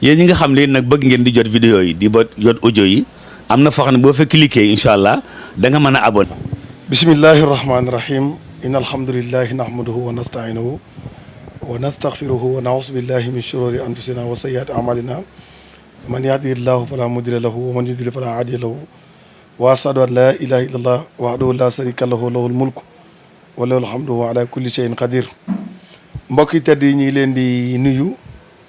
yéen ñi nga xam ne nag bëgg ngeen di jot vidéo yi di ba jot audio yi am na foo xam ne boo fa cliquer incha allah da nga mën a abonné. bismillahi rahmaani rahim inna alhamdulillahi nahmaduhu wa nasta'inuhu wa nastaghfiruhu wa na'udhu billahi min shururi anfusina wa sayyiati a'malina man yahdihillahu fala mudilla lahu wa man yudlil fala hadiya lahu wa ashhadu an la ilaha illallah wahdahu la sharika lahu lahul mulku wa lahul hamdu wa ala kulli shay'in qadir. mbokk yi tedd yi ñu ngi leen di nuyu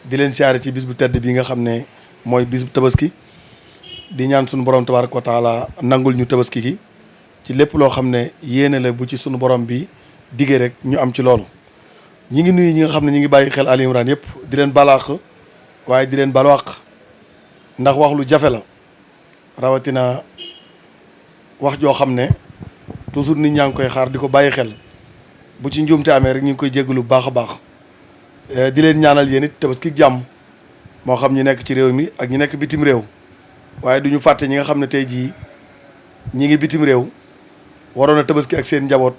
di leen siyaare ci bis bu tedd bi nga xam ne mooy bis bu tabaski di ñaan suñu borom tabaraka wa taala nangul ñu tabaski gi ci lépp loo xam ne yéene la bu ci sunu borom bi diggee rek ñu am ci loolu. ñi ngi nuyu ñi nga xam ne ñi ngi bàyyi xel Ali Imran yëpp di leen balaax waaye di leen balwaq ndax wax lu jafe la rawatina wax joo xam ne toujours nit ñaa ngi koy xaar di ko bàyyi xel bu ci njuumte amee rek ñu ngi koy jéggalu bu baax a baax di leen ñaanal yéen it tabaski jàmm moo xam ñu nekk ci réew mi ak ñu nekk bitim réew waaye du ñu fàtte ñi nga xam ne tey jii ñi ngi bitim réew waroon a tabaski ak seen njaboot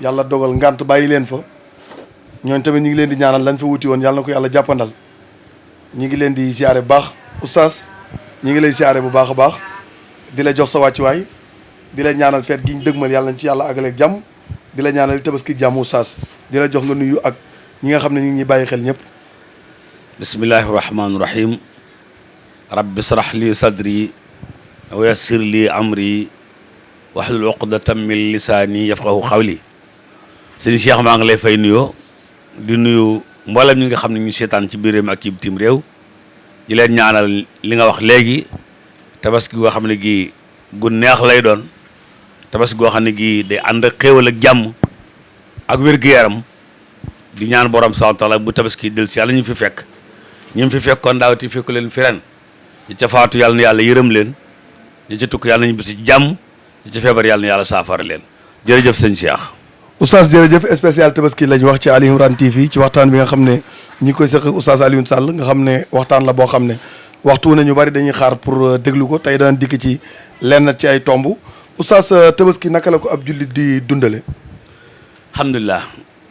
yàlla dogal ngant bàyyi leen fa ñooñ tamit ñi ngi leen di ñaanal lañ fa wuti woon yàlla na ko yàlla jàppandal ñi ngi leen di siyaare bu baax oustaz ñi ngi lay siyaare bu baax a baax di la jox sa wàccuwaay di la ñaanal feet gi ñu dëgmal yàlla nañ ci yàlla àggaleeg jàmm di la ñaanal tabaski jàmm oustaz di la jox nga nuyu ak ñi nga xam ne ñu ngi ñuy bàyyi xel ñëpp. bismillahi rahmaani rahim rabbi israh li sadri wa yassir li amri wahlul uqdatan min lisaani yafqahu qawli. sëñ Cheikh maa ngi lay fay nuyoo di nuyu mboolem ñi nga xam ne ñu seetaan ci biir réew mi ak ci bitim réew di leen ñaanal li nga wax léegi tabaski goo xam ne gii gu neex lay doon tabaski goo xam ne gii day ànd ak xéewal ak jàmm ak wér-gu-yaram di ñaan borom subhaanahu wa taala bu tabaski del si yàlla ñu fi fekk ñu fi fekkoon daaw te fekku leen fi ren ñi ca faatu yàlla na yàlla yërëm leen ñi ca tukk yàlla nañu bisi jàmm ñi ca feebar yàlla na yàlla saafara leen jërëjëf sëñ Cheikh. oustaz jërëjëf spécial tabaski lañ wax ci Ali Imran TV ci waxtaan bi nga xam ne ñi ngi koy seq oustaz Alioune Sall nga xam ne waxtaan la boo xam ne waxtu nañu bari dañuy xaar pour déglu ko tey dana dikk ci lenn ci ay tomb oustaz tabaski naka la ko ab jullit di dundale. alhamdulilah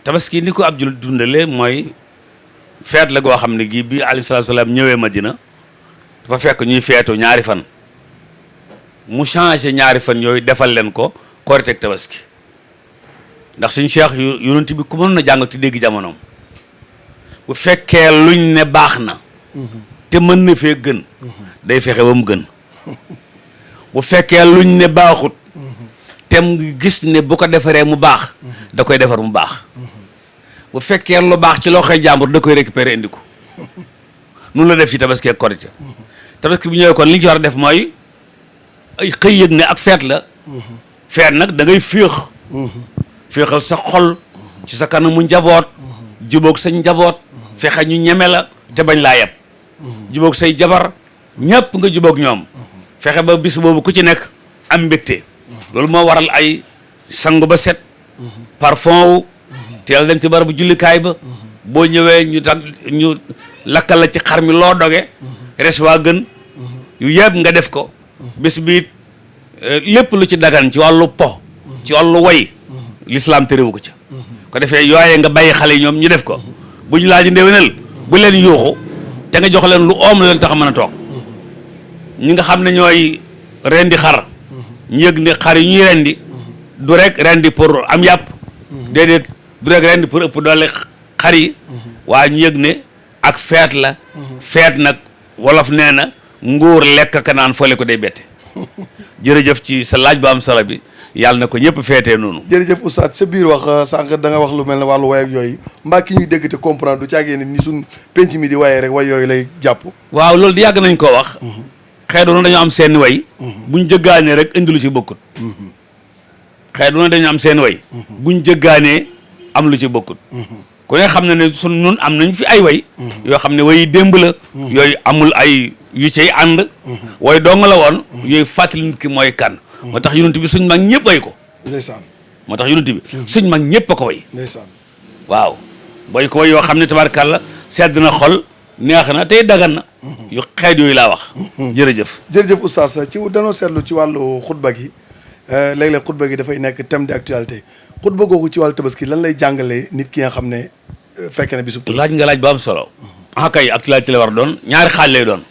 tabaski ni ko ab jullit dundale mooy feet la goo xam ne gii bi alayhi salaatu salaam ñëwee Madina dafa fekk ñuy feetu ñaari fan mu changé ñaari fan yooyu defal leen ko korite ak tabaski ndax suñ Cheikh yonent bi ku mën na jàngal te dégg jamonoom bu fekkee luñ ne baax na te mën na fee gën day fexe ba mu gën bu fekkee luñ ne baaxut te mu gis ne bu ko defaree mu baax da koy defar mu baax bu fekkee lu baax ci loxoy jàmbur da koy récupérer indi ko noonu la def ci tabaski ak korite tabaski bi ñëwee kon li ñu ci war a def mooy ay xëy yëg ne ak feet la feet nag da ngay féexal sa xol ci sa kanamu njaboot jubóog sa njaboot fexe ñu ñeme la te bañ laa yeb jubóog say jabar ñëpp nga jubóog ñoom fexe ba bis boobu ku ci nekk am mbégte loolu moo waral ay sangu ba set parfum wu teel dem ci barabu jullikaay ba boo ñëwee ñu lakkal la ci xar mi loo doge res waa gën yu yëpp nga def ko bis bi lépp lu ci dagan ci wàllu po ci wàllu way l'islam terewu ko ca ko defee yooye nga bàyyi xale yi ñoom ñu def ko bu ñu laaj ndéwénal bu leen yuuxu te nga jox leen lu oom la leen tax a mën a toog ñi nga xam ne ñooy rendi xar ñu yëg ne xar yi ñuy rendi du rek rendi pour am yàpp déedéet du rek rendi pour ëpp doole xar yi waaye ñu yëg ne ak feet la feet nag wolof nee na nguur lekk ka naan fole ko day bette jërëjëf ci sa laaj bu am solo bi yàlla na ko ñëpp feetee noonu. jërëjëf oustaz sa biir wax sànq da nga wax lu mel ne wàllu way ak yooyu mbaa ki ñuy dégg te comprendre du caagee ne ni suñ penc mi di wayee rek way yooyu lay jàpp. waaw loolu di yàgg nañ koo wax. xëy na dañoo am seen way. buñ jëggaanee rek indi lu ci bokkut. xëy na dañoo am seen way. buñ jëggaanee am lu ci bokkut. ku ne xam na ne sun nun am nañ fi ay way. yoo xam ne way démb la. yooyu amul ay yu cay ànd. way dong la woon. yooyu fàttali nit ki mooy kan. moo tax yonent bi suñ mag ñëpp way ko. ndeysaan. moo tax yonent bi suñ mag ñëpp a ko way. ndeysaan. waaw boy ko way yoo xam ne tabarkàlla sedd na xol neex na tey dagan na. yu xeet yooyu laa wax. jërëjëf. jërëjëf oustaz ci danoo seetlu ci wàllu xutba gi léeg-léeg xutba gi dafay nekk thème d'actualité xutba googu ci wàllu tabaski lan lay jàngalee nit ki nga xam ne fekk na bisub. laaj nga laaj bu am solo. ah kay actualité la war a doon ñaari xaaj lay doon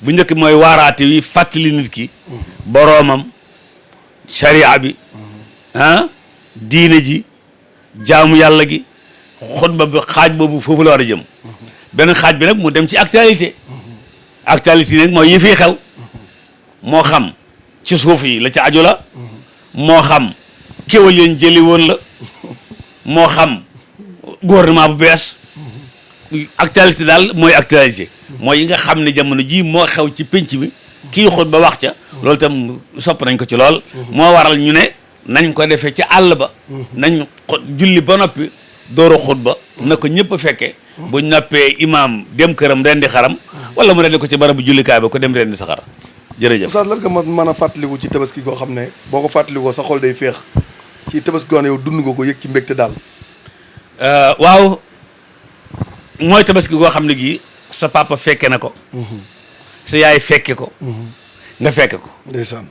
bu njëkk mooy waaraate wi fàttali nit ki boroomam sharia bi diine ji jaamu yàlla gi xutba bi xaaj boobu foofu la war a jëm benn xaaj bi nag mu dem ci actualité actualité nag mooy yi fiy xew moo xam ci suuf yi la ca aju la moo xam kéwal yéen jëli woon la moo xam gouvernement bu bees actualité daal mooy actualité mooy yi nga xam ne jamono ji moo xew ci pénc mi kii xut ba wax ca loolu tam sopp nañ ko ci lool moo waral ñu ne nañ ko defee ci àll ba nañ julli ba noppi dooru xut ba na ko ñëpp a fekke buñ noppee imaam dem këram rendi xaram wala mu rendi ko ci barabu jullikaay ba ko dem rendi sa xar jërëjëf Oustaz lan nga mën a fàttaliku ci tabaski goo xam ne boo ko fàttalikoo sa xol day féex ci tabaski goo xam ne yow dund nga ko yëg ci mbégte daal waaw mooy tabaski goo xam ne gii sa papa fekke na ko sa yaay fekke ko nga fekke ko ndeysaan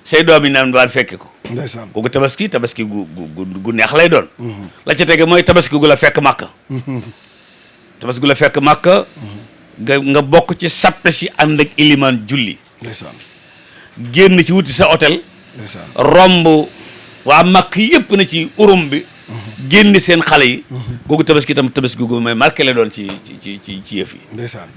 say doom yi naan daan fekke ko ndeysaan kooku tabaski gu neex lay doon la ca tege mooy tabaski gu la fekk màkk tabaski gu la fekk màkk nga bokk ci sappe si ànd ak ilimaan julli ndeysaan génn ci wuti sa hôtel ndeysaan romb waa màkk yëpp na ci urum bi génn seen xale yi googu tabaski itam tabaski gu may marqué la doon ci yëf yi ndeysaan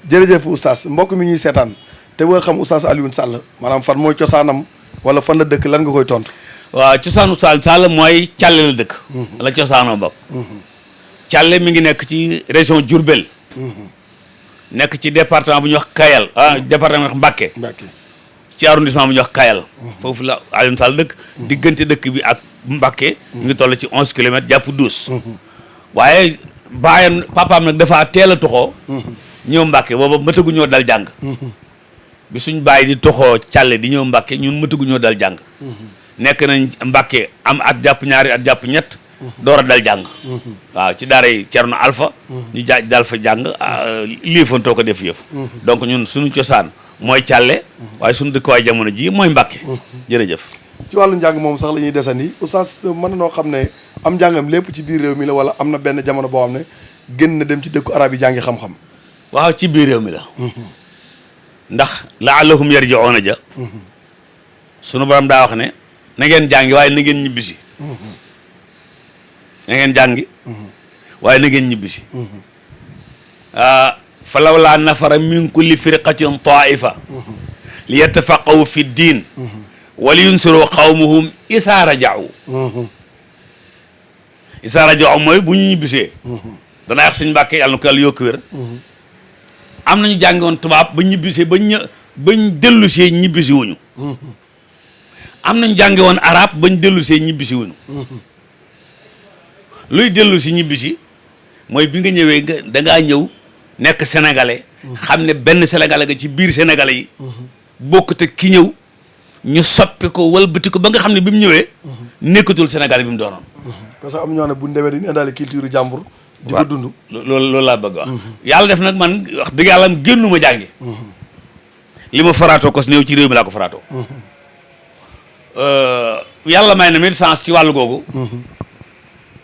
jërëjëf Oustaz mbokk mi ñuy seetaan te boo xam Oustaz Alioune Sall maanaam fan mooy cosaanam wala fan la dëkk lan nga koy tontu waaw cosaanu Sall mooy Càlle la dëkk la cosaanoo bopp Càlle mi ngi nekk ci région Diourbel nekk ci département bu ñuy wax Kayal département bu ñuy wax Mbacké ci arrondissement bu ñuy wax Kayal foofu la Alioune Sall dëkk diggante dëkk bi ak Mbacké ñu ngi toll ci 11 kilomètres jàpp 12 waaye baayam papaam nag dafa teel a toxoo ñëw Mbacké booba mëtagu ñoo dal jàng bi suñ bàyyi di toxoo Càlle di ñëw Mbacké ñun mëtagu ñoo dal jàng nekk nañ Mbacké am at jàpp ñaari at jàpp ñett door a dal jàng waaw ci daara yi Cerno Alpha ñu dal fa jàng liifantoo ko def yëf donc ñun suñu cosaan mooy Càlle waaye suñu dëkkuwaay jamono ji mooy Mbacké jërëjëf ci wàllu njàng moom sax la ñuy desandi Oustaz mën na noo xam ne am njàngam lépp ci biir réew mi la wala am na benn jamono boo xam ne génn na dem ci dëkku arab yi jàngi xam-xam waaw ci biir réew mi la ndax laallahum yarji'una ja sunu borom daa wax ne na ngeen jàngi waaye na ngeen ñibbisi na ngeen jàngi waaye na ngeen ñibbisi fa lawlaa nafara min kulli firqatin taifa li yattafaqahu fi ddin wa li yunsiru qawmuhum isaa raja'u mooy bu ñu ñibbisee danaa wax Sëñ Mbàkke yàlla na ko yàlla yokku wér am nañu jàngi woon tubaab ba ñibbisee bañ dellu see ñibbisi wuñu am nañu jàngi woon arab bañ dellu see ñibbisi wuñu luy dellu si ñibbisi mooy bi nga ñëwee dangaa ñëw nekk sénégalais xam ne benn sénégalais nga ci biir sénégalais yi bokkut ak ki ñëw ñu soppi ko walbati ko ba nga xam ne bi mu ñëwee nekkatul sénégalais bi mu doonoon parce que am ñoo ne bu ndewee dañu indaale culture jàmbur di ko dund loolu laa bëgg wax yàlla def nag man wax dëgg yàlla génnuma jàngi li ma faraatoo ko si néew ci réew mi laa ko faraatoo yàlla may na mi sens ci wàllu googu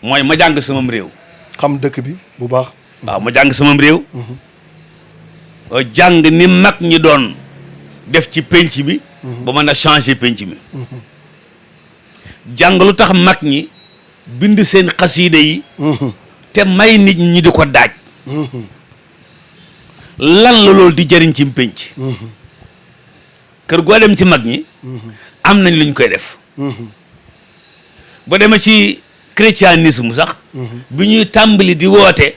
mooy ma jàng samam réew xam dëkk bi bu baax waaw ma jàng samam réew jàng ni mag ñi doon def ci penc mi ba mën a changer penc mi jàng lu tax mag ñi bind seen xasiida yi te may nit ñi di ko daaj lan la loolu di jëriñ ci penc kër goo dem ci mag ñi am nañ lu ñu koy def ba demee ci christianisme sax bi ñuy tàmbali di woote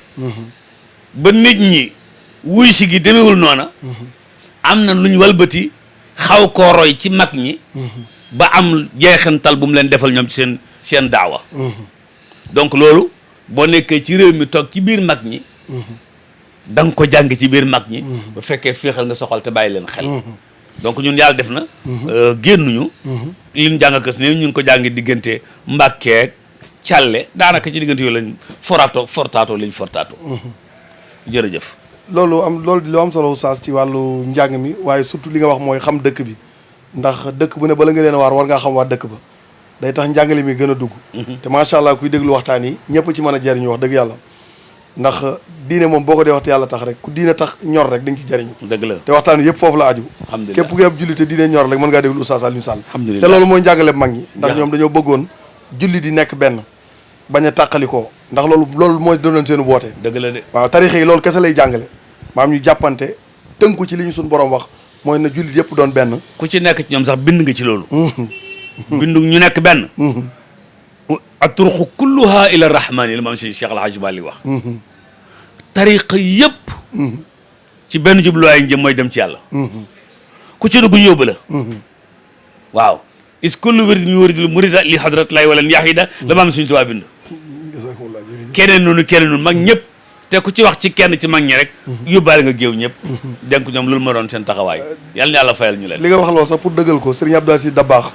ba nit ñi wuy si gi demewul noona am na lu ñu walbati xaw koo roy ci mag ñi ba am jeexantal bu mu leen defal ñoom ci seen daawa donc loolu boo nekkee ci réew mi toog ci biir mag ñi da nga ko jàng ci biir mag ñi ba fekkee féexal nga soxal te bàyyi leen xel donc ñun yàlla def na génnuñu li ñu jàng kës ne ñu ngi ko jàngi diggante Mbàkke Càlle daanaka ci diggante yooyu lañ fortaatoo jërëjëf loolu di lu am solo Oustaz ci wàllu njàng mi waaye surtout li nga wax mooy xam dëkk bi ndax dëkk bu ne bala nga leen war ngaa xam waa dëkk ba day tax njàngale mi gën a dugg te macha allah kuy déglu waxtaan yi ñëpp ci mën a jariñu wax dëgg yàlla ndax diine moom boo ko dee wax te yàlla tax rek ku diine tax ñor rek da nga ci jëriñu. dëgg la te waxtaan wi yëpp foofu la aju. alhamdulilah képp ku ab julli te diine ñor rek mën ngaa déglu Oustaz Alioune Sall. alhamdulilah te loolu mooy njàngale mag ñi. ndax ñoom dañoo bëggoon julli di nekk benn bañ a tàqalikoo ndax loolu mooy doon seen woote. dëgg la de waaw tarixa yi loolu kese lay jàngale maam ñu jàppante tënku ci li ñu suñu borom wax mooy na jullit yëpp doon benn. ku ci nekk ci ñoom sax bind nga ci loolu. bindu ñu nekk benn. atruqu kulluha ila rahmani la maam si Cheikh El Hadj Malick wax. tariqa yëpp. ci benn jubluwaay njëm mooy dem ci yàlla. ku ci dugg ñu yóbbu la. waaw. is kullu wirdin yuridul murida li hadratillahi walan yahida la maam suñu tubaab bind. keneen noonu mag ñëpp. te ku ci wax ci kenn ci mag ñi rek. yóbbaale nga géew ñëpp. denk ñoom loolu ma doon seen taxawaay. yal na yàlla fayal ñu leen. li nga wax loolu sax pour dëggal ko Serigne Abdou Aziz Dabakh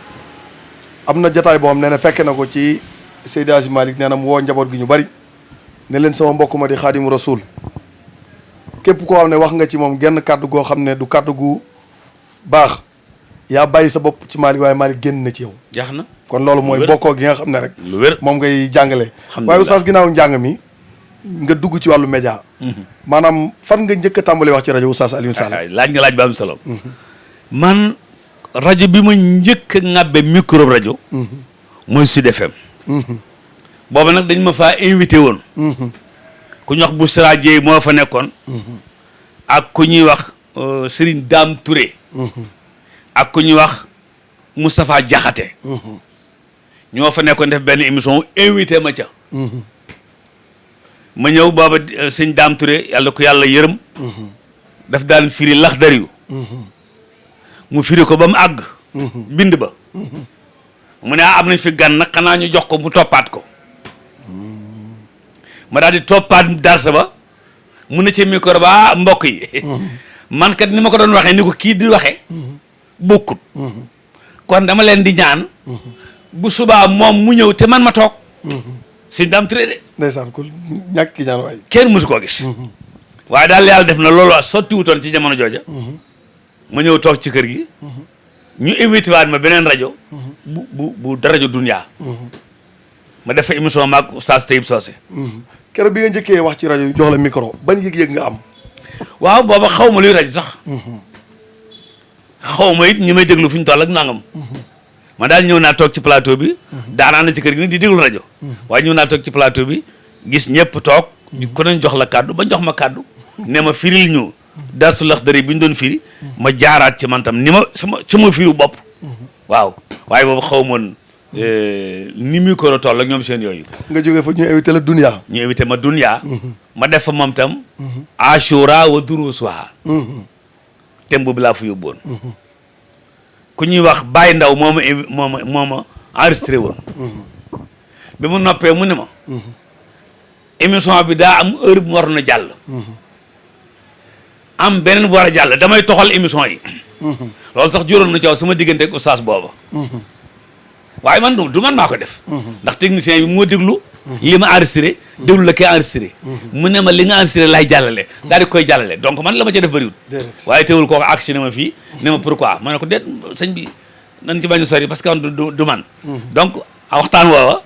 am na jotaay boo xam ne fekke na ko ci Seydi Hadji Malick nee na mu woo njaboot gi ñu bari ne leen sama mbokk ma di Xaadimu Rasuul képp koo xam ne wax nga ci moom genn kàddu goo xam ne du kàddu gu baax yaa bàyyi sa bopp ci Malick waaye Malick génn na ci yow. jax na kon loolu mooy bokkoo gi nga xam ne rek. lu wér moom ngay jàngale. waaye oustaz ginnaaw njàng mi nga dugg ci wàllu média. maanaam fan nga njëkk a tàmbali wax ci rajo Oustaz Alioune Sall. laaj nga laaj ba am solo. man rajo bi ma njëkk a ŋàbbe micro rajo. mooy Sud FM. booba nag dañ ma faa invité woon. ku ñuy wax Bouchra Dieye moo fa nekkoon. ak ku ñuy wax Serigne Dame Touré. ak ku ñuy wax Moustapha Diakhaté. ñoo fa nekkoon def benn émission invité ma ca. ma ñëw booba sëñ Dame Touré yàlla ko yàlla yërëm. daf daan firi Laxdariyu. mu firi ko ba mu àgg. bind ba. mu ne am nañ fi gan nag xanaa ñu jox ko mu toppaat ko. ma daal di toppaat darsa ba mu ne ci micro ba mbokk yi. man kat ni ma ko doon waxee ni ko kii di waxee. bokkut. kon dama leen di ñaan. bu subaa moom mu ñëw te man ma toog. sëñ Dame Touré de. ndeysaan ku ñàkk ki ñaan waay. kenn mësu koo gis. waaye daal yàlla def na loolu sotti wutoon ci jamono jooja. ma ñëw toog ci kër gi. ñu invité waat ma beneen rajo. bu rajo Dunya. ma def fa émission maag Oustaz Taïb Socé. keroog bi nga njëkkee wax ci rajo jox la micro ban yëg-yëg nga am. waaw booba xaw ma luy rajo sax. xaw ma it ñi may déglu fu ñu toll ak nangam. ma daal ñëw naa toog ci plateau bi. daanaa na ci kër gi nag di déglu rajo. waaye ñëw naa toog ci plateau bi gis ñëpp toog. ku nañ jox la kàddu ba jox ma kàddu. ne ma firil ñu. Darsu Laxdari bi ñu doon firi. ma jaaraat ci man tam ni ma sama firu bopp. waaw waaye boobu xaw ma woon ni micro toll ak ñoom seen yooyu. nga jógee fa ñu invité la Dunya. ñu invité ma Dunya. ma def fa moom tam. Ashura wa Durusuha. thème boobu laa fa yóbboon. ku ñuy wax Baye Ndaw moo ma enregistré woon. bi mu noppee mu ne ma. émission bi daa am heure bu mu waroon a jàll. am beneen bu war a jàll damay toxal émission yi. loolu sax juróon na ci sama diggante ak oustaz booba. waaye man du man maa ko def. ndax technicien bi moo déglu. li ma enregistré déglu la koy enregistré. mu ne ma li nga enregistré laay jàllale. daal di koy jàllale donc man la ma ca def bëriwul. waaye teewul kooku action ma fii ne ma pourquoi ma ne ko déet sëñ bi nañ ci bañ a sori parce que du man. donc waxtaan woowa.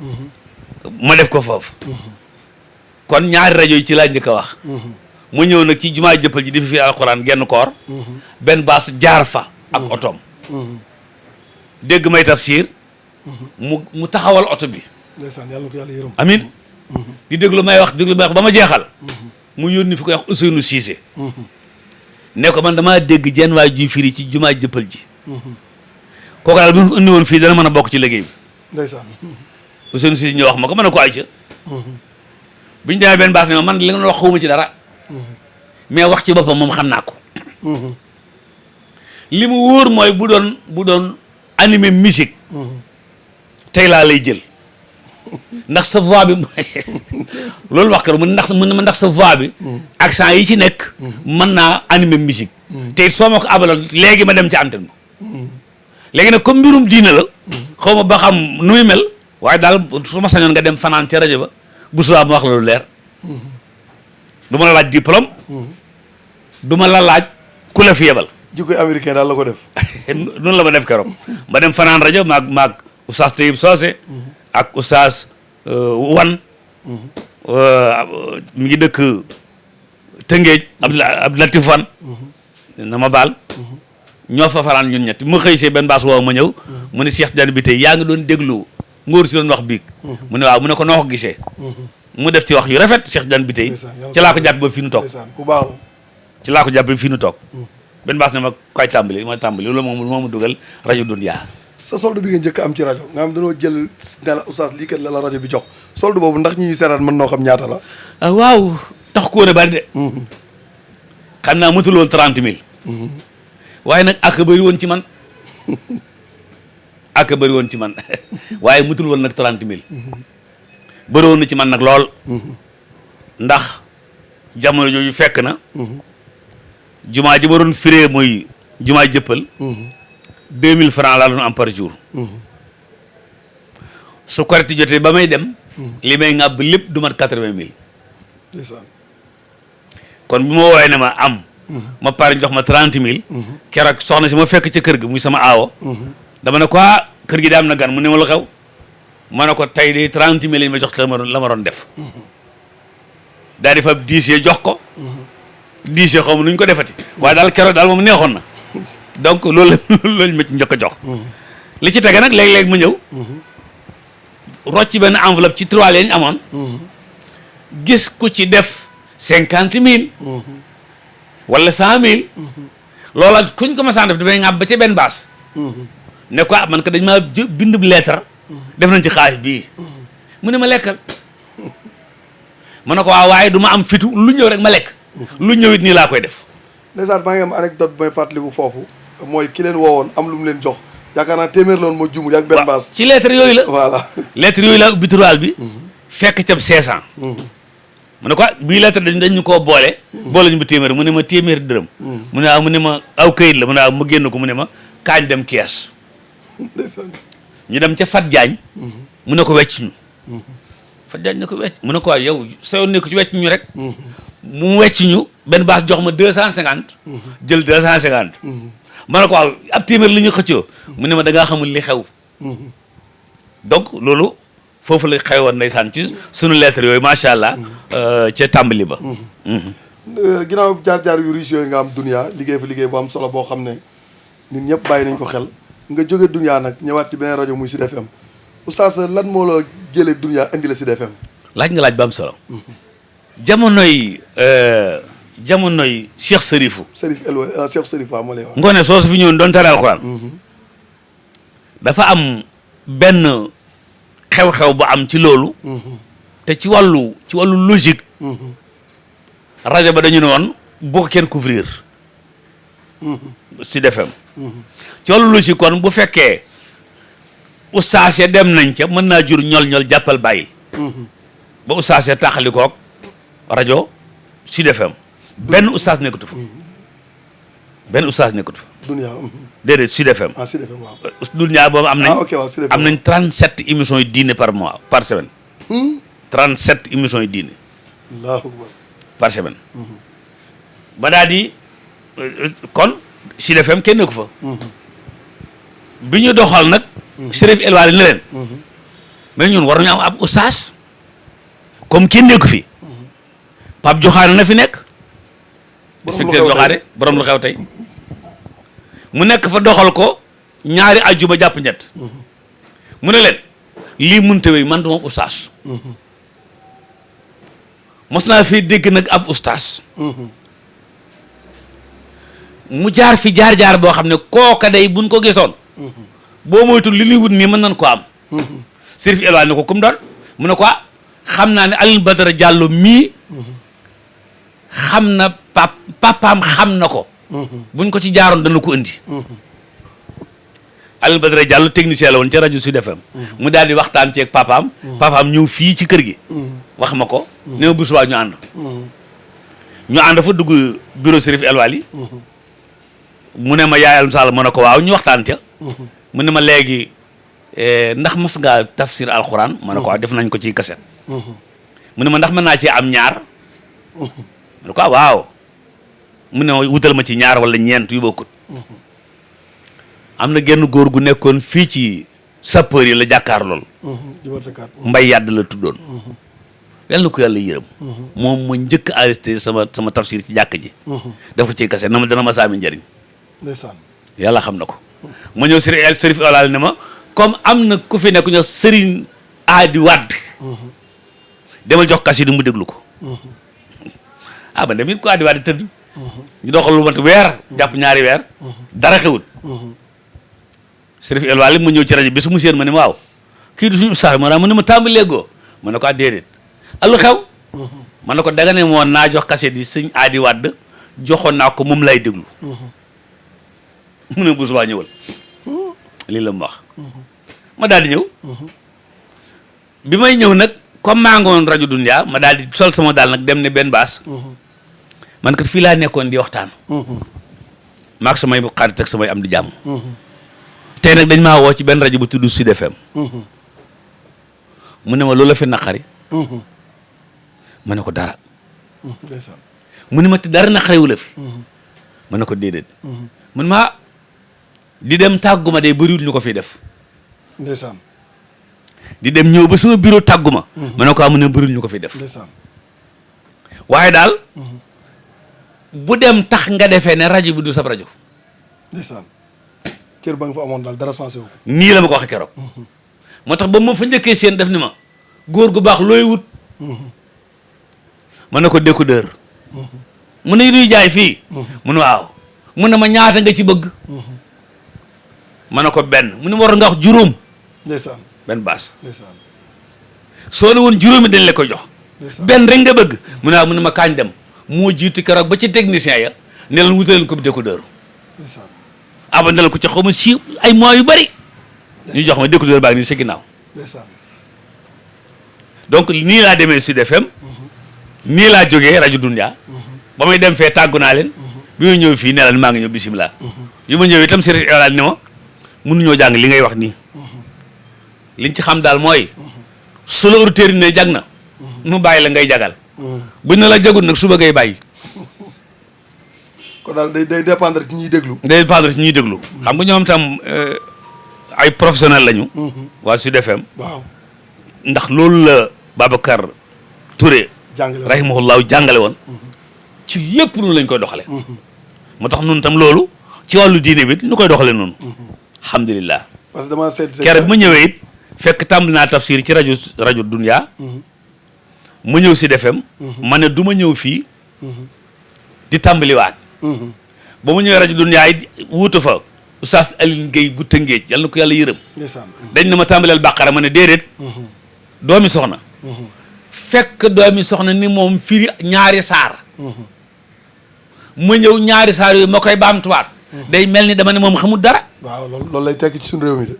ma def ko foofu. kon ñaari rajo yi ci laa njëkk a wax. mu ñëw nag ci jumaa jëppal ji di fi alxuraan genn koor. benn baas jaar fa. ak otoom. dégg may tafsir. mu taxawal oto bi. ndeysaan yàlla na ko yàlla yërëm. amin di déglu may wax ba ma jeexal. mu yónni fi koy wax Ousseynou Cissé. ne ko man damaa dégg jenn waay juy firi ci jumaa jëppal ji. kooku daal bu ñu ko indi woon fii dana mën a bokk ci liggéey bi. ndeysaan. Ousseynou Cissé ñu wax ma ko mën a ko ay ca. bi ñu demee benn baas ne ma man li nga wax xawma ci dara. mais wax ci boppam moom xam naa ko. li mu wóor mooy bu doon animé musique. tey laa lay jël. ndax sa voix bi loolu wax ko mu ndax sa voix bi. accent yi ci nekk. mën naa animé musique. te it soo ma ko abaloon léegi ma dem ci antenne ba. léegi nag comme mbirum diina la. xaw ma ba xam nu muy mel. waaye daal su ma sañoon nga dem fanaan ca rajo ba bu subaa ma wax la lu leer. du ma la laaj diplôme. du ma la laaj ku la fi yebal. jikkoy américain daal la ko def. noonu la ma def keroog. ma dem fanaan rajo maag Oustaz Taïb Socé. ak Oustaz Wan. mi ngi dëkk Tëngéej Abdou Latif Fan na ma baal ñoo fa faraan ñun ñett mu xëy see benn baas woo ma ñëw mu ne Cheikh Tidiane bi tey yaa ngi doon déglu ngóor si doon wax biig mu ne waaw mu ne ko noo ko gisee mu def ci wax yu rafet Cheikh Tidiane bi tey ci laa ko jàpp ba fii nu toog ku baax la ci laa ko jàpp ba fii nu toog benn baas ne ma koy tàmbali ma tàmbali loolu moom mu dugal rajo Dunya. sa solde bi nga njëkk am ci rajo nga xam dañoo jël ne la oustaz lii kat la rajo bi jox solde boobu ndax ñi seetaan mën noo xam ñaata la waaw tax ko woon a bari de xam naa matul woon 30 000 waaye nag ak bëri woon ci man ak bëri woon ci man waaye matul woon nag 30 000 bëri woon na ci man nag lool ndax jamono jooju fekk na jumaa ji ma doon firee mooy jumaa jëppal 2000 francs laa doon am par jour su korite jotee ba may dem li may ŋàbb lépp du mat 80 000 kon bi ma woowee ne ma am ma pare jox ma 30 000 keroog soxna si ma fekk ca kër ga muy sama aawo dama ne ko kër gi daa am na gan mu ne ma lu xew ma ne ko tey de 30 000 lañ ma jox la ma doon def daal di fab 10 jox ko 10 xaw ma nu ñu ko defati waaye daal keroog daal moom neexoon na donc loolu lañ ma ci njëkk a jox li ci tege nag léeg-léeg mu ñëw rocc benn enveloppe ci 3 lañ amoon gis ku ci def 50 000 wala 100 000 loola kuñ ko masaan def dafay ŋàbb ba ca benn baas ne ko man ko dañ maa bind lettre def nañ ci xaalis bii mu ne ma lekkal ma ne ko waaw waaye du ma am fitu lu ñëw rek ma lekk lu ñëwit nii laa koy def ndeysaan maa ngi am anecdote bu may fàttaliku foofu mooy ki leen woowoon am lu mu leen jox yaakaar naa téeméer la woon moo jumul yàgg benn baas ci lettre yooyu la voilà lettre yooyu la ubbi tiroir bi fekk cab 500 mu ne ko bii lettre dañ ñu koo boole ñu ba téeméer mu ne ma téeméer dërëm mu ne waaw mu ne ma aw këyit la mu ne waaw ma génn ko mu ne ma kaañ dem kees ñu dem ca Fat Jaañ mu ne ko wecc ñu Fat Jaañ ne ko wecc mu ne ko waaw yow sa yoon ne ko ci wecc ñu rek mu wecc ñu benn baas jox ma 250 jël 250 ma ne ko waaw ab téeméer li ñu xëccoo mu ne ma da ngaa xamul li xew donc loolu foofu la xewoon ndeysaan ci sunu lettre yooyu macha allah ca tàmbali ba ginnaaw jaar-jaar yu riis yooyu nga am Dunya liggéey fa liggéey bu am solo boo xam ne nit ñëpp bàyyi nañ ko xel nga jóge Dunya nag ñëwaat ci beneen rajo muy Sud FM oustaz lan moo la jëlee Dunya indi la Sud FM laaj nga laaj ba am solo jamonoy Cheikh Serifou Cheikh Serif waaw moo lay wax ngoone soo su fi ñëwoon doon tere alxuraan dafa am benn xew-xew bu am ci loolu te ci wàllu logique rajo ba dañu ne woon bu ko kenn couvrir Sud FM ci wàllu logique kon bu fekkee ustaas ya dem nañ ca mën naa jur ñol jàppal bàyyi ba ustaas ya taxalikook rajo Sud FM benn ustaas nekkatu fa Dunya déedéet Sud FM Sud FM waaw Dunya boobu am nañ Sud FM am nañ 37 émissions yu diine par mois par semaine 37 émissions yu diine allahu akbar par semaine ba daal di kon Sud FM kenn nekku fa bi ñu doxal nag Chérif El Wali ne leen mais ñun war nañu am ab ustaas comme kenn nekku fi Pape Joxaane na fi nekk inspecteur Joxaane borom lu xew tey mu nekk fa doxal ko ñaari ajjuma jàpp ñett mu ne leen lii munte wéy man duma ustaas mos naa fi dégg nag ab ustaas mu jaar fi jaar boo xam ne kooka day buñ ko gisoon boo moytul li ñuy wut nii mën nañ ko am Chérif El Wali ne ko comme doon mu ne ko xam naa ne Alioune Badara Diallo mii xam na papaam xam na ko buñ ko ci jaaroon dana ko indi Alioune Badara Diallo technicien la woon ca rajo Sud FM mu daal di waxtaan ceeg papaam ñëw fii ci kër gi wax ma ko ne ma bu subaa ñu ànd fa dugg bureau Chérif El Wali mu ne ma yaayal Sall ma ne ko waaw ñu waxtaan ca mu ne ma léegi ndax mas ngaa tafsir alxuraan ma ne ko waaw def nañ ko ci kaset mu ne ma ndax mën naa cee am ñaar ma ne ko waaw mu ne ma wutal ma ci ñaar wala ñeent yu bokkut am na genn góor gu nekkoon fii ci sapeur yi la jàkkaar lool mbay yàdd la tuddoon yàlla na ko yàlla yërëm. moom ma njëkk a arrêté sama tafsir ci jàkk ji. def ko ci kase na ma dana ma saami njëriñ. ndeysaan. yàlla xam na ko. ma ñëw Sërif Olaal ne ma comme am na ku fi nekk ñoo Sëriñ Aadi Wàdd. demal jox kase di mu déglu ko. ah man de mit ko Aadi Wàdd tëdd. ñu doxal lu mat weer jàpp ñaari weer. dara xewut. Sërif Olaal mu ñëw ci rajo bi su mu séen ma ne ma waaw kii du suñu sax ma ne ma tàmbalee goo ma ne ko déedéet. allu xew. ma ne ko daga ne moo naa jox kase di Sëñ Aadi Wàdd joxoon naa ko moom lay déglu. mu ne bu subaa ñëwal. lii la mu wax. ma daal di ñëw. bi may ñëw nag comme maa ngoon rajo Dunya ma daal di sol sama daal nag dem ne benn baas. man kat fii laa nekkoon di waxtaan. maag samay xarit ak samay am di jàmm. tey nag dañ maa woo ci benn rajo bu tudd Sud FM. mu ne ma loolu la fi naqari. ma ne ko dara. mu ne ma te dara naqariwu la fi. ma ne ko déedéet. mun ma di dem tàgguma day bëriwul ñu ko fiy def. ndeysaan. di dem ñëw ba sama bureau tàgguma. ma ne ko amu ne bëriwul ñu ko fiy def. ndeysaan. waaye daal. bu dem tax nga defee ne rajo bi du sab rajo. ndeysaan. cër ba nga fa amoon daal dara sensé wu ko. nii la ma ko waxee keroog. moo tax ba ma fa njëkkee seen def ni ma góor gu baax looy wut. ma ne ko décodeur. mu ne ñuy jaay fii. mu ne waaw. mu ne ma ñaata nga ci bëgg. ma ne ko benn mu ne war nga wax juróom. ndeysaan. benn baas. ndeysaan. soo ne woon juróomi dañ la ko jox. ndeysaan. benn rek nga bëgg. mu ne waaw mu ne ma kaañ dem moo jiitu keroog ba ci technicien ya ne leen wutaleen ko décodeur. ndeysaan. abandal ko ci xaw ma si ay mois yu bari. ñu jox ma décodeur baa ngi nii sa ginnaaw. ndeysaan. donc nii laa demee Sud FM. nii laa jógee rajo Dunya. ba may dem fee tàggu naa leen. bi ma ñëw fii ne leen maa ngi ñëw bisimilah. bi ma ñëw itam Sëriñ Olaal ne ma mënuñoo jàng li ngay wax nii. liñ ci xam daal mooy. su la auditeurs yi ne jag na. nu bàyyi la ngay jagal. buñ ne la jagul nag suba ngay bàyyi. kon daal day dépendre ci ñuy déglu. day dépendre ci ñuy déglu. xam nga ñoom tam ay professionnel lañu. waa Sud FM. waaw. ndax loolu la Babacar Touré. jàngale woon rahimahullahu jàngale woon. ci lépp noonu lañ koy doxale moo tax nun tam loolu ci wàllu diine bi ñu koy doxale noonu. alhamdulilah. parce que dama seet. keroog bi ma ñëwee it fekk tàmbali naa tafsir ci rajo Dunya. ma ñëw Sud FM. ma ne du ma ñëw fii. di tàmbaliwaat. ba mu ñëwee rajo Dunya it wuutu fa Oustaz Aline Gueye bu Tëngéej yal na ko yàlla yërëm. ndeysaan. dañ na ma tàmbaleel Bàqara ma ne déedéet. doomi soxna. fekk doomi soxna ni moom firi ñaari saar. ma ñëw ñaari saar yooyu ma koy baamtuwaat. day mel ni dama ne moom xamul dara. waaw loolu lay tekki ci suñu réew mi de.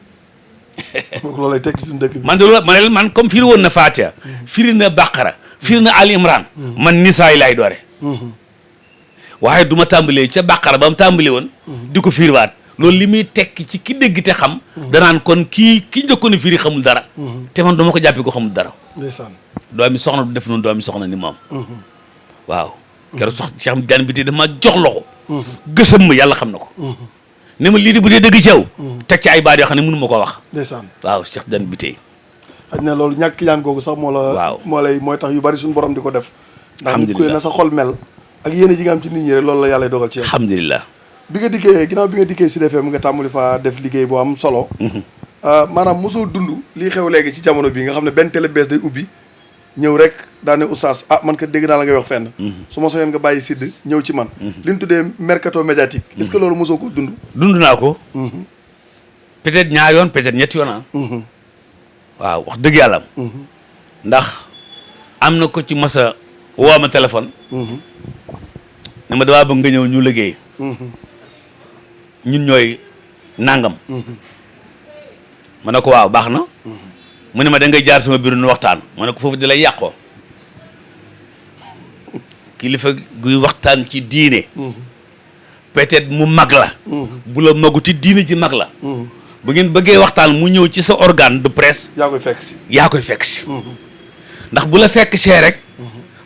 loolu lay tekki ci suñu dëkk bi. man de loolu man comme firi woon na Fatiha. firi na Baqara. firi na Ali Imran. man Nisaa yi laay doore. waaye du ma tàmbalee ca Baqara ba mu tàmbali woon. di ko firiwaat loolu li muy tekki ci ki dégg te xam. danaan kon ki njëkkoon a firi xamul dara. te man dama ko jàppee ko xamul dara. ndeysaan. doomi soxna du def noonu doomi soxna ni moom. waaw. keroog sox Cheikh Ahmed Tidiane bi tey dafa maa jox loxo. gësëm ma yàlla xam na ko. ne ma lii de bu dee dëgg ci yow. teg ci ay baat yoo xam ne mënu ma ko wax. ndeysaan. waaw Cheikh Tidiane bi tey. xaj na loolu ñàkk ñaan googu sax moo la. waaw mooy tax yu bari suñu borom di ko def. alhamdulilah ndax nit ku ne na sa xol mel. ak yéen ji nga am ci nit ñi rek loolu la yàlla dogal ci yow. alhamdulilah. bi nga dikkee Sud FM nga tàmbali faa def liggéey bu am solo. maanaam mosoo dund lii xew léegi ci jamono bi nga xam ne benn télé bees day ubbi ñëw rek daane oustaz man ka dégg naa la ngay wax fenn. su ma soxeen nga bàyyi sidd ñëw ci man. li ñu tuddee mercato médiatique. est-ce que loolu mosoo ko dund. dund naa ko. peut-être ñaari yoon peut-être ñetti yoon waaw wax dëgg yàlla. ndax am na ko ci masa woo ma téléphone. ne ma damaa bëgg nga ñëw ñu liggéey. ñun ñooy nangam. ma ne ko waaw baax na. mu ne ma da ngay jaar sama bureau nu waxtaan ma ne ko foofu di lay yàqoo. kilifa guy waxtaan ci diine. peut-être mu mag la. bu la maguti diine ji mag la. bu ngeen bëggee waxtaan mu ñëw ci sa organe de presse. yaa koy fekk si. yaa koy fekk si. ndax bu la fekk see rek.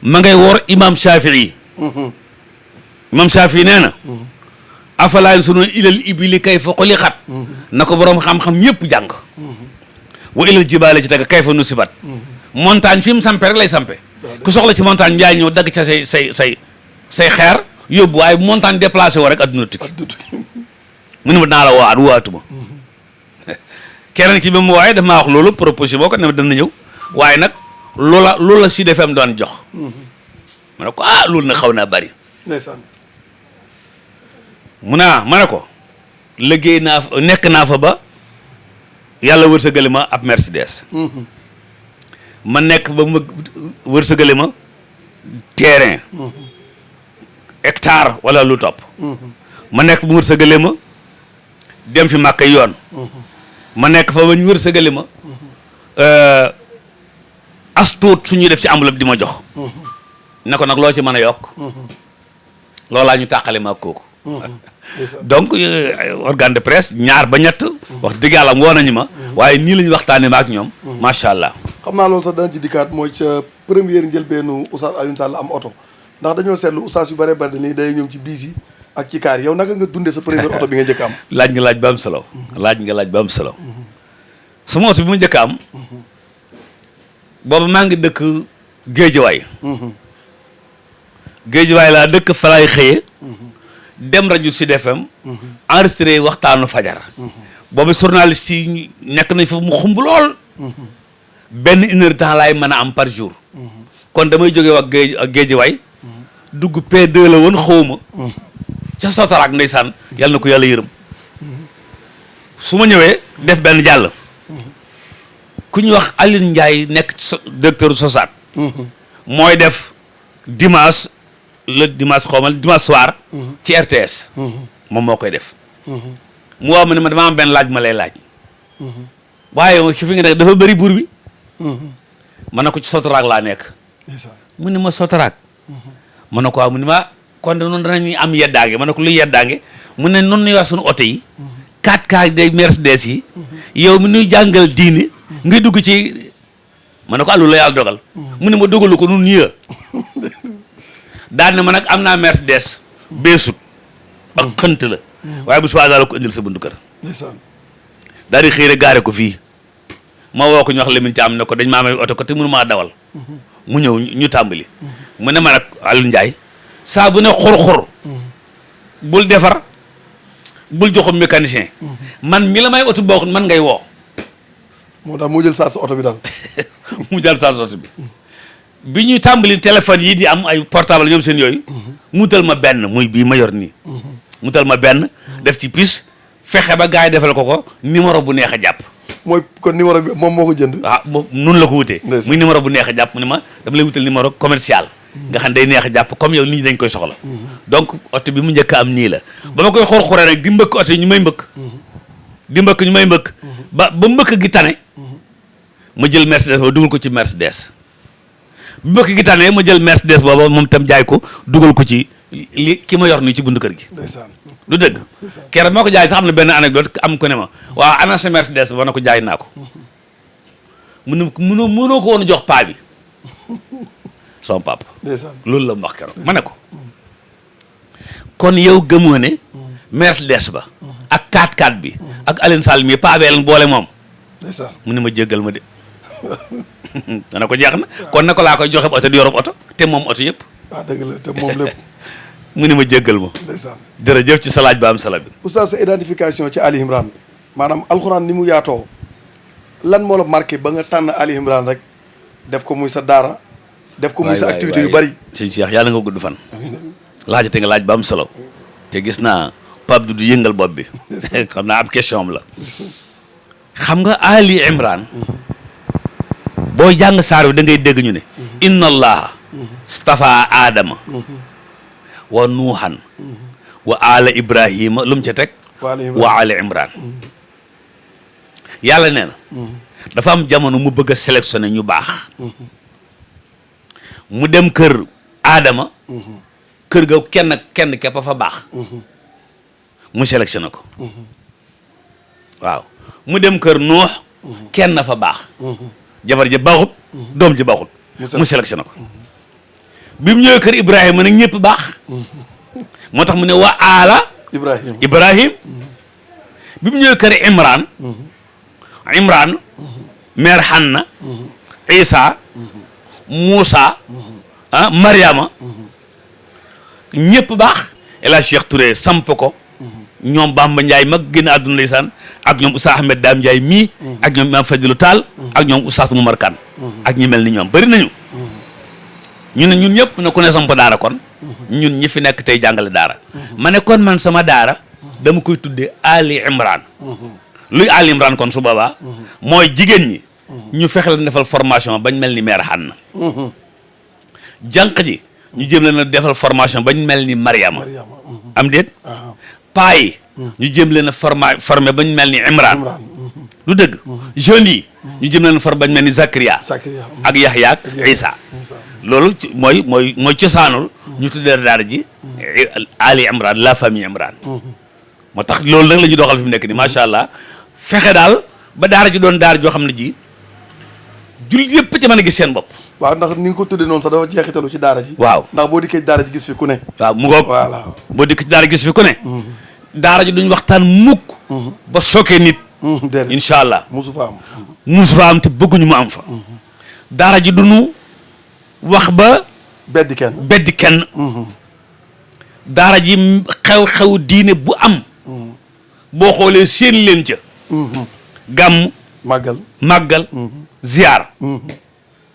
ma ngay wor imam Shafii. imam Shafii nee na. afalaa yanzuruna ilal ibili kayfa xuliqat. na ko boroom xam-xam ñëpp jàng. wa ilal jibaali ci teg kayfa nusibat. montagne fi mu sampe rek lay sampe. ku soxla ci montagne njaay ñëw dagg ca say xeer yóbbu waaye montagne déplacé woo rek adduna tukki mu ne ma naa la woowaat woowaatuma keneen ki bi mu waaye daf maa wax loolu proposé boo ko ne ma dana ñëw waaye nag loola Sud FM doon jox ma ne ko loolu nag xaw naa bari ndeysaan mu naa ma ne ko liggéey naa nekk naa fa ba yàlla wërsëgale ma ab Mercedes ma nekk ba ma wërsëgale ma terrain hectare wala lu topp ma nekk ba wërsëgale ma dem fi màkk yoon ma nekk fa ba ñu wërsëgale ma as tuut su ñuy def ci enveloppe di ma jox ne ko nag loo ci mën a yokk loolaa ñu tàqale ma ak kooku donc organe de presse ñaar ba ñett wax dëgg yàlla woo nañu ma waaye nii la ñu waxtaanee ma ak ñoom macha allah. xam naa loolu sax dana ci dikkaat mooy ca première njëlbeenu Oustaz Alioune Sall am oto ndax dañoo seetlu oustaz yu bare bare dañuy day ñoom ci biis yi ak ci kaar yi yow naka nga dundee sa première oto bi nga njëkk am. laaj nga laaj ba am solo. laaj nga laaj ba am solo. sama oto bi ma njëkk am boobu maa ngi dëkk Géejawaay. Géejawaay laa dëkk fa laay xëyee. dem rajo Sud FM. enregistré waxtaanu fajar. boobu journaliste yi nekk nañ fa mu xumb lool. benn une heure de temps laay mën a am par jour. kon damay jógee wax Géejawaay. dugg P2 la woon xawma ca Sotaraak ndeysaan yàlla na ko yàlla yërëm. su ma ñëwee def benn jàll. ku ñuy wax Alioune Ndiaye nekk directeur Sosaat. mooy def dimanche xawma dimanche soir. ci RTS. moom moo koy def. mu woo ma ne ma dama am benn laaj ma lay laaj. waaye ci fi nga nekk dafa bëri buur bi. ma ne ko ci Sotaraak laa nekk. mu ne ma Sotaraak. ma ne ko waaw mu ne ma kon de noonu danañuy am yeddaange ma ne ko luy yeddaange mu ne noonu ñuy wax suñu oto yi 4x day Mercedes yi yow mi nuy jàngal diini ngay dugg ci ma ne ko àllu la yàlla dogal mu ne ma dogalu ko nun ñi daan ne ma nag am naa Mercedes beesut ak xënt la waaye bu subaa daal ko indil sa buntu kër daal di xëy rek gaare ko fii ma woo ko ñu wax Lamine Thiam ne ko dañ maa may oto ko te mënu maa dawal mu ñëw ñu tàmbali mu ne ma nag Aliou Ndiaye saa bu ne xur-xur bul defar bul joxum mécanicien man mi la may oto boo man ngay woo moo tax mu jël saa su oto bi daal mu jël saa su oto bi ñuy tàmbali téléphone yi di am ay portable ñoom seen yooyu mutal ma benn muy bii ma yor nii mutal ma benn def ci puce fexe ba gars yi defal ko numéro bu neex a jàpp mooy kon numéro bi moom moo ko jënd moom noonu la ko wutee muy numéro bu neex a jàpp mu ne ma dama lay wutal numéro commercial nga xam day neex a jàpp comme yow nit ñi dañ koy soxla donc oto bi mu njëkk am nii la ba ma koy xor-xoree rek di mbëkk oto yi ñu may mbëkk di mbëkk ñu may mbëkk ba mbëkk gi tane ma jël Mercedes boobu dugal ko ci Mercedes bi mbëkk gi tane ma jël Mercedes boobu moom tam jaay ko dugal ko ci li ki ma yor nii ci buntu kër gi du dëgg keroog moo ko jaay sax am na benn anecdote am ko ne ma waaw ana sa Mercedes ba na ko jaay naa ko mënoo ko woon jox paa bi son papa loolu la mu wax keroog ma ne ko kon yow gëmoo ne Mercedes ba ak 4x4 bi ak Alioune Sall mi paa bee leen boole moom mu ne ma jéggal ma de dana ko jeex na kon na ko laa koy joxe oto di yorob oto te moom oto yëpp dëgg la te moom lépp mu ne ma jéggal ma jërëjëf ci sa laaj ba am sala bi oustaz sa identification ci Ali Imran maanaam alxuraan ni mu yaatoo lan moo la marqué ba nga tànn Ali Imran rek def ko muy sa daara def ko muy sa activité yu bari sëñ Cheikh yàlla nga gudd fan laajate nga laaj ba am solo te gis naa Pape Doudou yëngal bopp bi xam naa am question am la xam nga Ali Imran boo jàng saar bi da ngay dégg ñu ne inna allaha stafa aadama wa nuuhan wa ala ibrahima lu mu ca teg wa ala imran yàlla nee na dafa am jamono mu bëgg a sélectionné ñu baax mu dem kër aadama kër ga kenn képp fa baax mu sélectionné ko waaw mu dem kër nuux kenn fa baax jabar ji baaxut doom ji baaxut mu sélectionné ko bi mu ñëwee kër ibrahima nag ñëpp baax moo tax mu ne wa aala ibrahim bi mu ñëwee kër imran mère Hanna isa Moussa Mariama ñëpp baax El Hadj Cheikh Touré samp ko ñoom Bamba Ndiaye mag génn àdduna ndeysaan ak ñoom Oustaz Ahmed Dame Ndiaye mii ak ñoom Imam Fadilou Tall ak ñoom Oustaz Moumar Kane ak ñi mel ni ñoom bëri nañu ñu ne ñun ñëpp na ku ne samp daara kon ñun ñi fi nekk tey jàngale daara ma ne kon man sama daara dama koy tuddee Ali Imran luy Ali Imran kon su boobaa mooy jigéen ñi ñu fexe leen defal formation bañ mel ni mère Hanna jànq ji ñu jëm leen a defal formation bañ mel ni Mariama am déet paa yi ñu jëm leen a formé bañ mel ni Imran lu dëgg jeunes yi ñu jëm leen a bañ mel ni Zakaria ak Yahya ak Isa loolu mooy cosaanul ñu tuddee daara ji Ali Imran la famille Imran moo tax loolu nag la ñu doxal fi mu nekk nii macha allah fexe daal ba daara ji doon daara joo xam ne ji jullit yëpp ci mën a gis seen bopp. waaw ndax ni nga ko tuddee noonu sax dafa jeexitalu ci daara ji. waaw ndax boo dikkee daara ji gis fi ku ne. waaw mu ngoog voilà boo dikkee daara gis fi ku ne. daara ji duñ waxtaan mukk. ba sookee nit. déedéet incha allah musu fa am. musu fa am te bëgguñu mu am fa. daara ji duñu wax ba. beddi kenn. daara ji xew-xew diine bu am. boo xoolee seen leen ca. gàmm. màggal. ziar.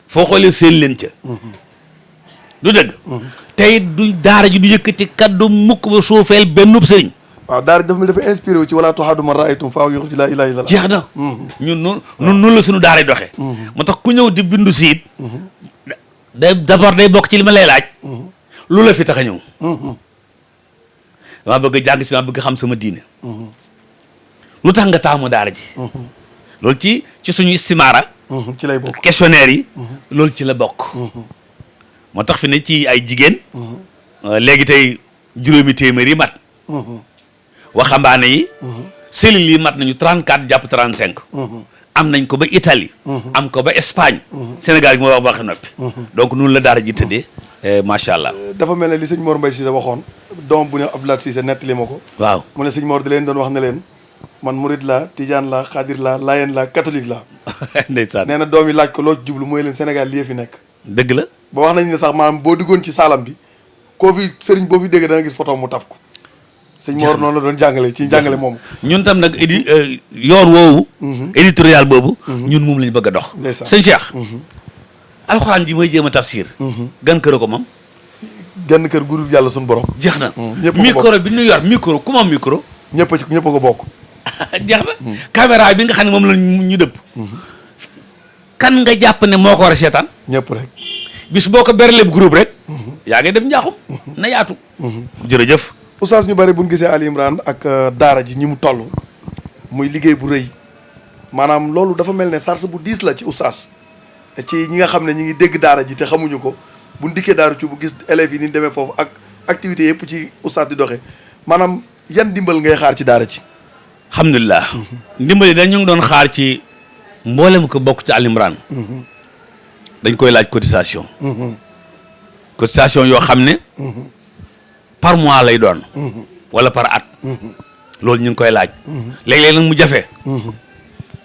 foo xoolee seen leen ca. du dëgg. tey du daara ji du yëkkati kaddu mukk ba suufeel bennub sëriñ. waaw daara ji dafa inspiré wu ci wala tuhaadu man raaytum faaw yuxrij laa ilaaha illallaah. jeex na. ñun noonu la suñu daara yi doxee. moo tax ku ñëw di bindu siit. d'abord day bokk ci li ma lay laaj. lu la fi tax a ñëw. dama bëgg jàng si dama bëgg xam sama diine. lu tax nga taamu daara ji. loolu ci suñu istimaara. ci lay bokk questionnaire yi. loolu ci la bokk. moo tax fi ne ci ay jigéen. léegi tey juróomi téeméer yi mat. waxambaane yi. cellules yi mat nañu 34 jàpp 35. am nañ ko ba Italie. am ko ba Espagne. Sénégal gi moo wax noppi. donc noonu la daara ji tëddee. macha allah. dafa mel ne li sëñ Mor Mbaye Cissé waxoon doom bu ne Abdoulaye Cissé nettali ma ko. waaw mu ne sëñ Mor di leen doon wax ne leen man murid laa tijaan laa xaadir laa laayeen laa catholique laa. ndeysaan nee na doom yi laaj ko loo jublu mooy leen Sénégal lii fi nekk. dëgg la. ba wax nañ ne sax maanaam boo duggoon ci saalam bi koo fi sëriñ boo fi dégg da nga gis photo mu taf ko. sëñ Mor noonu la doon jàngale ci jàngale moomu. ñun tam nag yoon woowu. éditorial boobu. ñun moom lañ bëgg a dox. ndeysaan sëñ Cheikh. alxuraan ji mooy jéem a tafsir. gan kër ko moom. genn kër groupe yàlla suñu borom. jeex na. ñëpp micro bi ñu yor micro ku moom micro. ñëpp ko bokk. jeex na. caméra bi nga xam ne moom la ñu dëpp. kan nga jàpp ne moo ko war a seetaan. ñëpp rek. bis boo ko berleb groupe rek. yaa ngi def njaaxum. na yaatu. jërëjëf. oustaz ñu bari bu ñu gisee Ali Imran ak daara ji ñi mu toll muy liggéey bu rëy maanaam loolu dafa mel ne sars bu diis la ci oustaz ci ñi nga xam ne ñi ngi dégg daara ji te xamuñu ko bu ñu dikkee daara ci bu gis élèves yi ni demee foofu ak activités yëpp ci oustaz di doxee maanaam yan ndimbal ngay xaar ci daara ji. alhamdulilah. ndimbal yi dañu ngi doon xaar ci mboolem ko bokk ci Ali Imran. dañ koy laaj cotisation. cotisation yoo xam ne. par mois lay doon. wala par at. loolu ñu ngi koy laaj. léeg-léeg nag mu jafe.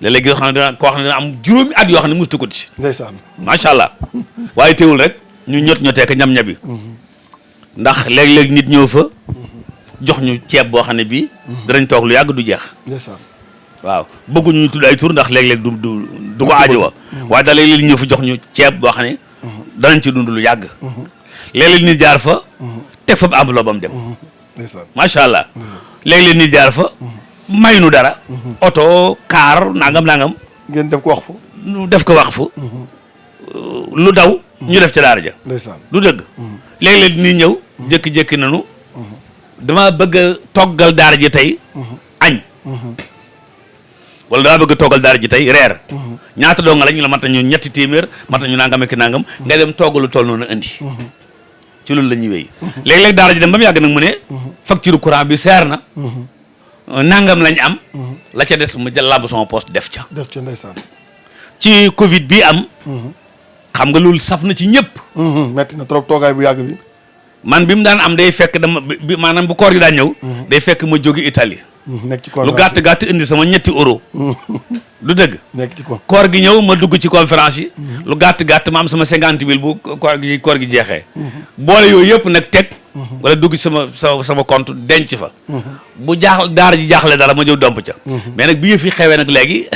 léeg-léeg yoo xam ne dana koo xam ne dana am juróomi at yoo xam ne mosut ko ci. ndeysaan. macha allah waaye teewul rek ñu ñotee ko ñam-ñabi. ndax léeg-léeg nit ñëw fa. jox ñu ceeb boo xam ne bii. danañ toog lu yàgg du jeex. ndeysaan. waaw bëgguñu ñu tudd ay tur ndax léeg-léeg du ko aajowa. waaye daal léeg-léeg ñëw fa jox ñu ceeb boo xam ne. danañ ci dund lu yàgg. léeg-léeg nit jaar fa. teg fa enveloppe bam dem. macha allah. léeg-léeg nit jaar fa. may nu dara. oto car nangam. ngeen def ko wax fu. def ko wax fu. lu daw. ñu def ca daara ja. ndeysaan. du dëgg. léeg-léeg nit ñëw. jékki-jékki nanu. dama bëgg a toggal daara ji tey. añ. wala dama bëgg a toggal daara ji tey reer. ñaata doo nga la ñu la mat ñu ñetti téeméer mat ñu nangam ak nangam. nga dem toggalu toll noonu indi. ci loolu la ñuy wéy. léeg-léeg daara ji dem ba mu yàgg nag mu ne. facture courant bi seer na. nangam lañ am. la ca des mu jël làmb sama poste def ca. ndeysaan. ci Covid bi am. xam nga loolu saf na ci ñëpp. metti na trop toogaay bu yàgg bi. man bi mu daan am day fekk dama bi maanaam bu koor gi daan ñëw. day fekk ma jóge Italie. nekk ci lu gàtt gàtt indi sama ñetti euro. du dëgg. nekk ci koor gi ñëw ma dugg ci conférence yi. lu gàtt gàtt ma am sama 50 000 bu koor gi jeexee. boole yooyu yëpp nag teg. wala dugg ci sama compte denc fa. bu daara ji jaaxle dara ma ñëw domp ca. mais nag bi yëf yi xewee nag léegi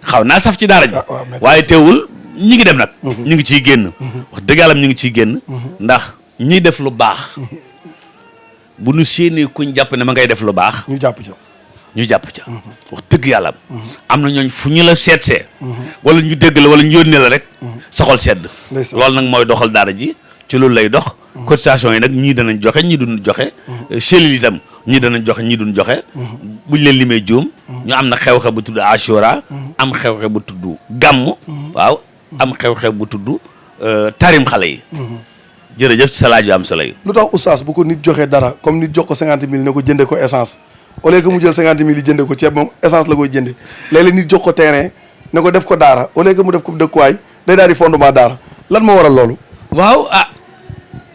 xaw naa saf ci daara ji. waaye teewul ñi ngi dem nag. ñu ngi ciy génn. wax dëgg yàlla ñu ngi ciy génn. ndax ñiy def lu baax. bu nu séenee kuñ jàpp ne ma ngay def lu baax. ñu jàpp ca. wax dëgg yàlla am na ñooñ fu ñu la seetsee. wala ñu dégg la wala ñu yónnee la rek. soxol sedd. loolu nag mooy doxal daara ji ci loolu lay dox. cotisation yi nag ñii danañ joxe ñii duñ joxe. cellules itam ñii danañ joxe ñii duñ joxe. buñ leen limee juum. ñu am na xew-xew bu tudd Ashura. am xew-xew bu tudd Gàmmu. waaw am xew-xew bu tudd tarim xale yi. jërëjëf ci sa laaj yu am solo yi. lu tax oustaz bu ko nit joxee dara comme nit jox ko 50 000 ne ko jënde ko essence au lieu que mu jël 50 000 yi jënde ko ceeb moom essence la koy jënde léeg-léeg nit jox ko terrain ne ko def ko daara au lieu que mu def ko dëkkuwaay day daal di fondement daara lan moo waral loolu. waaw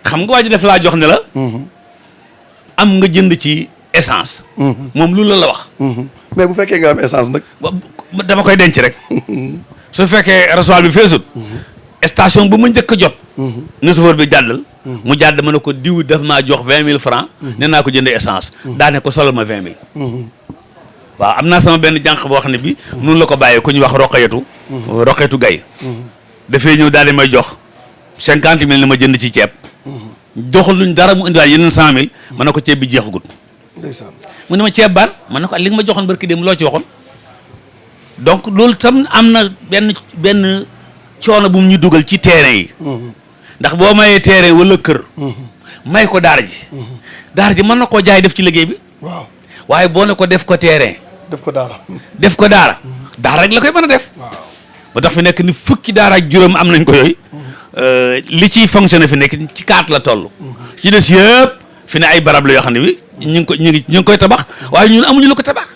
xam nga waa ji def laa jox ne la. am nga jënd ci essence. moom lu la wax. mais bu fekkee nga am essence nag. dama koy denc rek. su fekkee rasuwaal bi feesut. station bu ma njëkk a jot. ne chauffeur bi jàddal. mu jàdd ma ne ko diw daf maa jox 20 000 francs. nee naa ko jëndee essence. daane ko solal ma 20 000. waaw am naa sama benn jànq boo xam ne bi noonu la ko bàyyee ku ñuy wax Roqeetu Gay. dafay ñëw daal di may jox 50 000 ni ma jënd ci ceeb. joxul luñ dara mu indiwaat yeneen 100 000. ma ne ko ceeb bi jeexagut. ndeysaan mu ne ma ceeb baan ma ne ko li nga ma joxoon barki dem loo ci waxoon. donc loolu tam am na benn coono bu mu ñu dugal ci terrain yi. ndax boo mayee terrain wala kër. may ko daara ji. daara ji mën na koo jaay def ci liggéey bi. waaw waaye boo ne ko def ko terrain. def ko daara. def ko daara. daara rek la koy mën a def. waaw ba tax fi nekk ni fukki daara ak juróom am nañ ko yooyu. li ciy fonctionné fi nekk ci 4 la toll. ci des yëpp fi ne ay barab la yoo xam ne bi ñu ngi koy tabax waaye ñun amuñu lu ko tabax.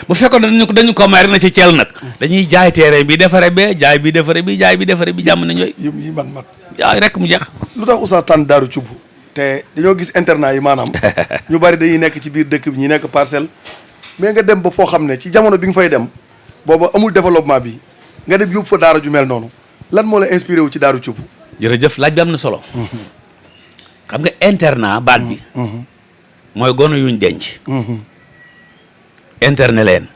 bu fekkoon dañu ko may rek na ci ceel nag dañuy jaay terrain bi defare bee jaay bi defare bi jaay bi defare bi jàmm nañ yooyu yi mat jaay rek mu jeex. lu tax oustaz tànn Daaru Cubb te dañoo gis internat yi maanaam ñu bari dañuy nekk ci biir dëkk bi ñu nekk parcelle mais nga dem ba foo xam ne ci jamono bi nga fay dem booba amul développement bi nga dem yóbbu fa daara ju mel noonu lan moo la inspiré wu ci Daaru Cubb. jërëjëf laaj bi am na solo. xam nga internat baat bi. mooy gone yuñ denc. interne leen.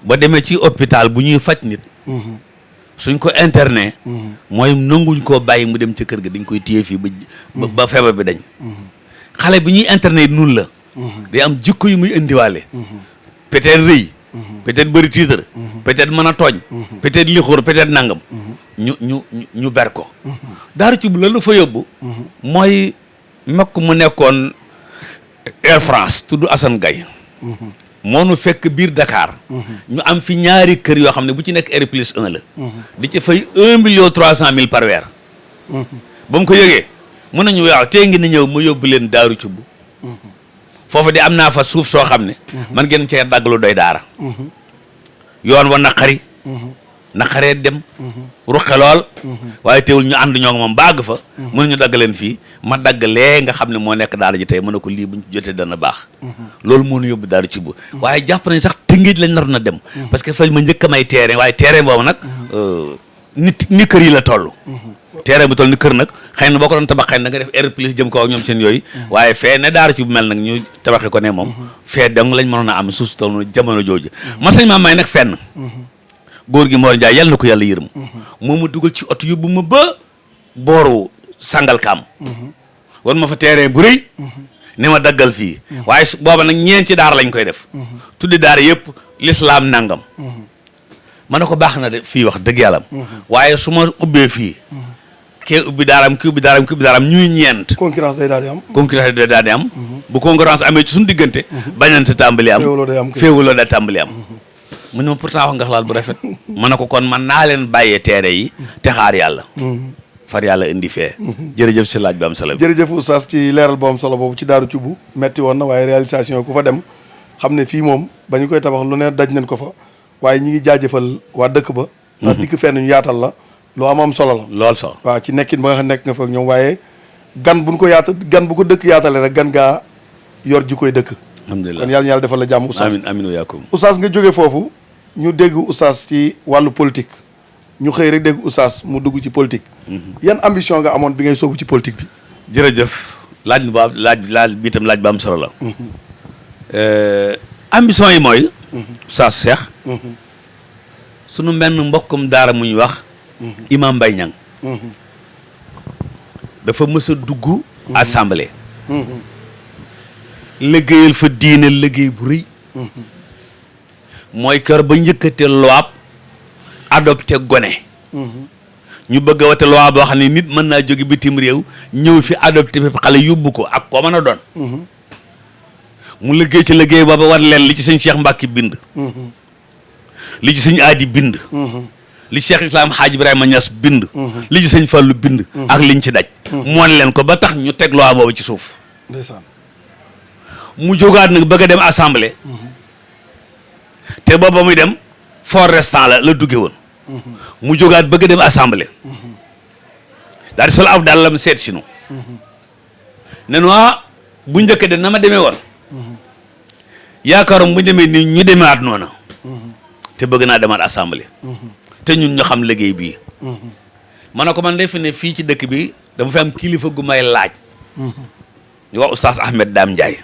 ba demee ci hôpital bu ñuy faj nit. suñ ko interné. mooy nanguñ koo bàyyi mu dem ca kër ga dañ koy téye fii ba feebar bi dañ. xale bi ñuy interné nun la. day am jikko yu muy indiwaale. peut-être rëy. peut-être bëri tiitar. peut-être mën a tooñ. peut-être lixóor peut-être nangam. ñu ber ko. Daaru Cubb la fa yóbbu. mooy mekk mu nekkoon Air France tudd Assane Gaye moo nu fekk biir Dakar. ñu am fi ñaari kër yoo xam ne bu ci nekk R+1 la. di ci fay 1,3 million par weer. ba mu ko yëgee mun nañu waaw tey ngi ni ñëw ma yóbbu leen Daaru Cubb. foofu de am naa fa suuf soo xam ne. man ngeen cee daggalu doy daara. yoon wa naqaree dem. ruqe lool. waaye teewul ñu ànd ñoo ngi moom baag fa. mën ñu dagg leen fii ma dagg lee nga xam ne moo nekk daara ji tey mën na ko lii buñ jotee dana baax. loolu moo ñu yóbbu Daaru Cubb waaye jàpp nañ sax Tëngéej lañ naroon a dem. parce que fañ ma njëkk a may terrain waaye terrain boobu nag ni kër yi la toll. terrain bu toll ni kër nag xëy na boo ko doon tabax xëy na nga def R+ jëm kaw ak ñoom seen yooyu. waaye fee ne Daaru Cubb mel nag ñu tabaxee ko ne moom. fee dong lañ mënoon a am suuf si toll noonu jamono jooju. man sañ maa may nag fenn. góor gi Mor Ndiaye yàlla na ko yàlla yërëm. moo ma dugal ci oto yóbbu ma ba booru Sangalkam. wan ma fa terrain bu rëy. ne ma daggal fii. waaye booba nag ñeen ci daara lañ koy def. tuddi daara yëpp lislaam nangam. ma ne ko baax na de fii wax dëgg yàlla. waaye su ma ubbee fii. kee ubbi daaraam kii ubbi daaraam ñuy ñeent. concurrence day daal di am. concurrence day daal di am. bu concurrence amee ci suñu diggante. bañante tàmbali am. féewuloo day tàmbali am. mu ne ma pourtant wax nga xalaat bu rafet. ma ne ko kon man naa leen bàyyee teere yi. te xaar yàlla. far yàlla indi fee. jërëjëf si laaj bi am solo bi. jërëjëf oustaz ci leeral bu am solo boobu ci Daaru Cubb metti woon na waaye réalisation ku fa dem xam ne fii moom ba ñu koy tabax lu ne daj nañ ko fa waaye ñi ngi jaajëfal waa dëkk ba. ndax dikk fenn ñu yaatal la lu am solo la. lool sax waaw ci nekkin ba nga xam nekk nga fa ak ñoom waaye gan buñ ko yaatal gan bu ko dëkk yaatale rek gan gaa yor ji koy dëkk. alhamdulilah kon yàlla defal la jàmm oustaz. amiin amiin wa yaakum. oustaz nga jóge foofu ñu dégg oustaz ci wàllu politique ñu xëy rek dégg oustaz mu dugg ci politique. yan ambition nga amoon bi ngay soobu ci politique bi. jërëjëf laaj bi itam laaj ba am solo la. ambition yi mooy. oustaz Cheikh. sunu benn mbokkum daara mu ñu wax. Imam Mbaye Niang. dafa mës a dugg. assemblée. liggéeyal fa diine liggéey bu rëy. mooy kër ba njëkkate loi adopté gone. ñu bëgg a wate loi boo xam ne nit mën naa jóge bitim réew ñëw fi adopté fi xale yóbbu ko ak koo mën a doon. mu liggéey ci liggéey booba war leen li ci sëñ Cheikh Mbacke bind. li ci sëñ Aadi bind. li ci Cheikh Islam Hadj Ibrahima Niass bind. li ci sëñ Fallou bind. ak liñ ci daj. moon leen ko ba tax ñu teg loi boobu ci suuf. ndeysaan. mu jógaat nag bëgg a dem assemblée. te booba muy dem fort restant la dugge woon. mu jógaat bëgg a dem assemblée. daal di sol af daal la mu seet si nu. ne nu bu njëkk de na ma demee woon. yaakaaroon bu demee ni ñu demewaat noona te bëgg naa demaat assemblée. te ñun ñu xam liggéey bii. ma ne ko man defe ne fii ci dëkk bi dama fi am kilifa gu may laaj. ñu wax oustaz Ahmed Dame Ndiaye.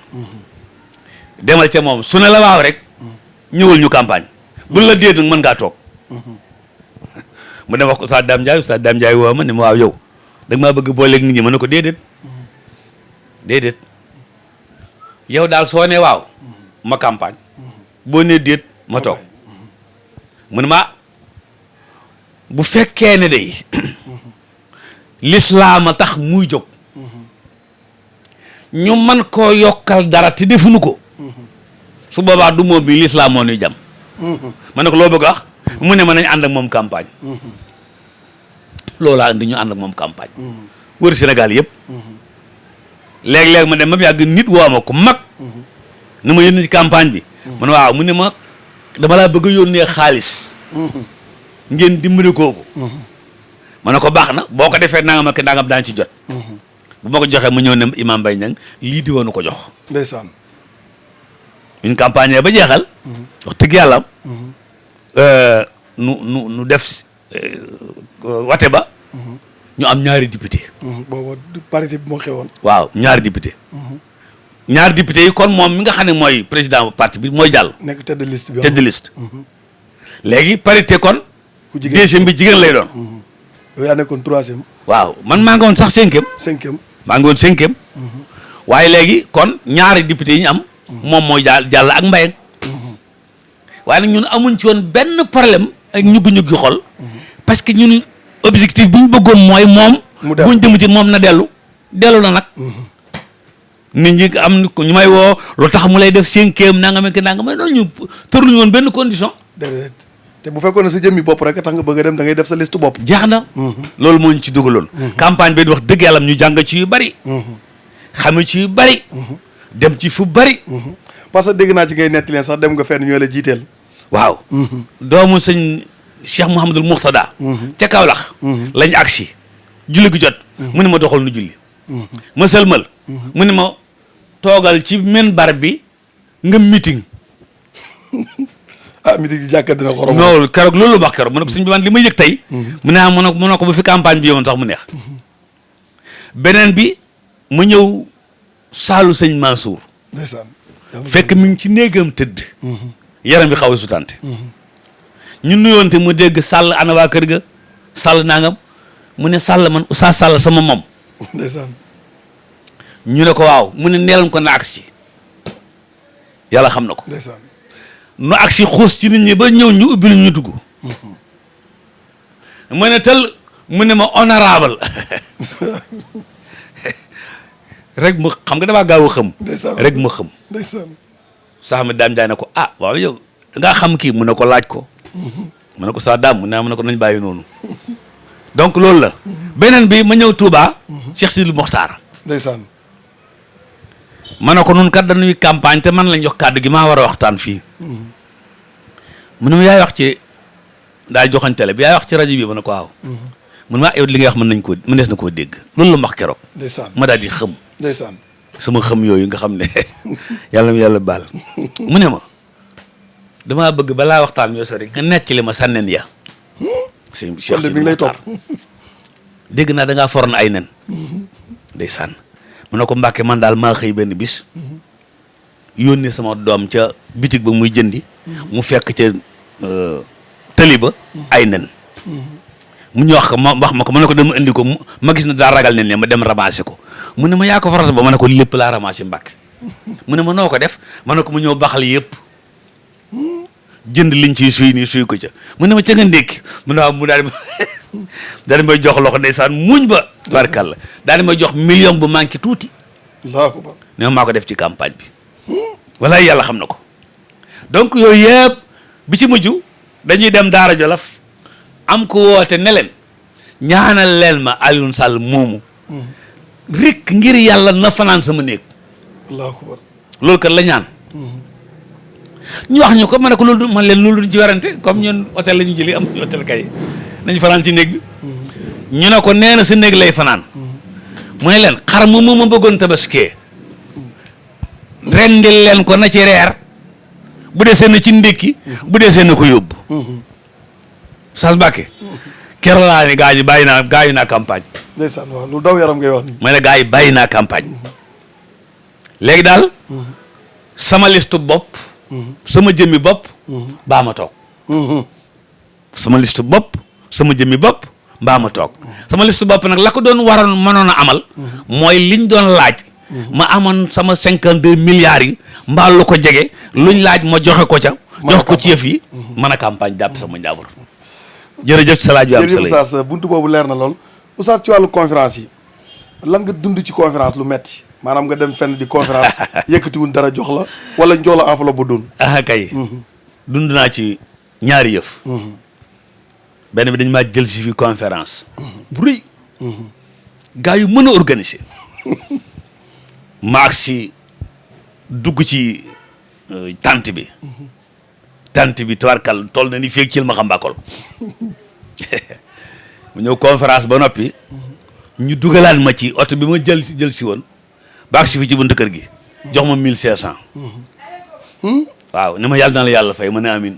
demal ca moom su ne la waaw rek. ñëwal ñu campagne. buñ la déet nag mën ngaa toog. mu dem wax ko oustaz Dame Ndiaye woo ma ne ma waaw yow da nga maa bëgg booleeg nit ñi ma ne ko déedéet. déedéet yow daal soo ne waaw ma campagne. boo nee déet ma toog. mu ne ma bu fekkee ne day lislaam a tax muy jóg. ñu man koo yokkal dara te defuñu ko. su boobaa du moom bi lislaam moo ñuy jam. ma ne ko loo bëgg a wax mu ne ma nañ ànd ak moom campagne. loolaa indi ñu ànd ak moom campagne. wër Sénégal yëpp. léeg-léeg ma dem ma yàgg nit woo ma ko mag. ni ma yónni ci campagne bi. man waaw mu ne ma dama laa bëgg a yónnee xaalis. ngeen dimbali kooku. ma ne ko baax na boo ko defee nangam ak nangam daan ci jot. bu ma ko joxee mu ñëw ne Imam Mbaye Niang lii di woonu ko jox. ndeysaan. une campagne ba jeexal. wax dëgg yàlla. nu def wate ba. ñu am ñaari député. boobu parité bi moo xewoon. waaw ñaari député. ñaari député yi kon moom mi nga xam ne mooy président parti bi mooy jàll. nekk tête de liste bi. tête de liste. léegi parité kon. ku jigéen deuxième bi jigéen lay doon. yow yaa nekkoon troisième. waaw man maa ngi woon sax cinquième. maa ngi woon cinquième. waaye léegi kon ñaari député yi ñu am. moom mooy jàll ak Mbaye. waaye nag ñun amuñ ci woon benn problème ak ñugg-ñugg xol. parce que ñun objectif bi ñu bëggoon mooy moom. buñ jëm ci moom na dellu na nag. nit ñi am ñu may woo lu tax mu lay def cinquième nangam ak nangam may loolu ñu tërluñu woon benn condition. déedéet te bu fekkoon ne sa jëmmi bopp rek tax nga bëgg a dem da ngay def sa liste bopp. jeex na. loolu moo ñu ci dugaloon. campagne bi wax dëgg yàlla ñu jàng ci yu bari. xam ci yu bari. dem ci fu bari. parce que dégg naa ci ngay netti leen sax dem nga fenn ñoo la jiiteel. waaw. doomu sëñ Cheikh Mouhamadul Mourtada. ca Kaolack. lañ agsi julli gi jot. mu ne ma doxal nu julli. ma sëlmal. mu ne ma toogal ci minbar bi nga meeting. meeting di jàkka dina xorom. non keroog loolu wax keroog mu ne ko sëñ bi man li ma yëg tey. mu ne mu ne ko ba fi campagne bi yowoon sax mu neex. beneen bi ma ñëw saalu sëñ Mansour. ndeysaan. fekk mi ngi ci néegam tëdd. yaram bi xaw a sutante. ñu nuyoonte mu dégg sàll ana waa kër ga sàll nangam mu ne sàll man Oustaz Sall sama moom. ndeysaan. ñu ne ko waaw mu ne neelan ko na agsi yàlla xam na ko. ndeysaan. nu agsi xuus ci nit ñi ba ñëw ñu ubbi ñu dugg. mu ne tel mu ne ma honorable rek mu xam nga damaa gaaw a xam. rek ma xam. ndeysaan. sax mi daam jaay na ko waaw yow dangaa xam kii mu ne ko laaj ko. mu ne ko saa daam mu ne ko nañ bàyyi noonu. donc loolu la. beneen bi ma ñëw Touba. Cheikh Sidil Mokhtar. ndeysaan. ma ne ko nun kat dañuy campagne te man lañ jox kàddu gi maa war a waxtaan fii. mu ne ma yaay wax ci daay joxañ télé bi yaay wax ci rajo bi ma ne ko waaw. mun maa yow li ngay wax mën na koo dégg loolu la mu wax keroog. ndeysaan ma daal di xëm. ndeysaan. sama xam yooyu nga xam ne yàlla na yàlla baal mu ne ma damaa bëgg balaa waxtaan ñoo sori nga nettali ma sa nen ya. sëñ bi Cheikh mi ngi lay topp dégg naa da ngaa forn ay nen. ndeysaan mu ne ko Mbàkke man daal maa xëy benn bis. yónnee sama doom ca bitig ba muy jëndi. mu fekk ca tëli ba ay nen. mu ñu wax ma ko ma ne ko dama indi ko ma gis na daa ragal nen ne ma dem ramasser ko mu ne ma yaa ko faral ba ma ne ko lépp laa ramasser Mbàkke mu ne ma noo ko def ma ne ko mu ñëw baxal yëpp jënd liñ ciy suy nii suy ko ca mu ne ma ca nga ndékki mu ne waaw mu daal di may jox loxo ndeysaan muñ ba barkalla daal di may jox million bu manqué tuuti. Allahu akbar. ne maa ko def ci campagne bi. walaay yàlla xam na ko donc yooyu yëpp bi ci mujj dañuy dem Daara Jolof am ko woote ne leen ñaanal leen ma Alioune Sall moomu rek ngir yàlla na fanaan sama néeg. Allahu akbar. loolu kat la ñaan. ñu wax ñu ko ma ne ko loolu man leen loolu duñ ci warante comme ñun hôtel la ñu jëlee am hôtel kay nañu fanaan ci néeg bi. ñu ne ko nee na sa néeg lay fanaan. mu ne leen xar mu ma bëggoon tabaskee rendil leen ko na ci reer bu dee seen ci ndékki bu dee seen ko yóbbu. Sas Mbàkke keroog laa ne gaa yi bàyyi naa campagne. ndeysaan waaw lu daw yaram ngay wax nii. ma ne gaa yi bàyyi naa campagne. léegi daal sama liste bopp. sama jëmmi bopp. baa ma toog. sama liste bopp sama jëmmi bopp mbaa ma toog. sama liste bopp nag la ko doon waroon mënoon a amal. mooy liñ doon laaj. ma amoon sama 52 milliards yi mbaa lu ko jege luñ laaj ma joxe ko ca. jox ko ci yëf yi. mën a campagne jàpp sama njaboot. jërëjëf ci sa laaj bi am solo jërëjëf Oustaz buntu boobu leer na lool Oustaz ci wàllu conférence yi lan nga dund ci conférence lu metti maanaam nga dem fenn di conférence yëkkatiwun dara jox la wala njoola enveloppe bu doon. kay. dund naa ci ñaari yëf. benn bi dañ maa jël si fi conférence. bu rëy. gaa yu mën a organiser. maag si dugg ci tante bi. tante bi tawarkal toll na ni feeg ci ma xam mbàkkol mu ñëw conférence ba noppi. ñu dugalaat ma ci oto bi ma jël si woon. baag si fi ci buntu kër gi. jox ma 1500. waaw ni ma yàlla na la yàlla fay ma ne amin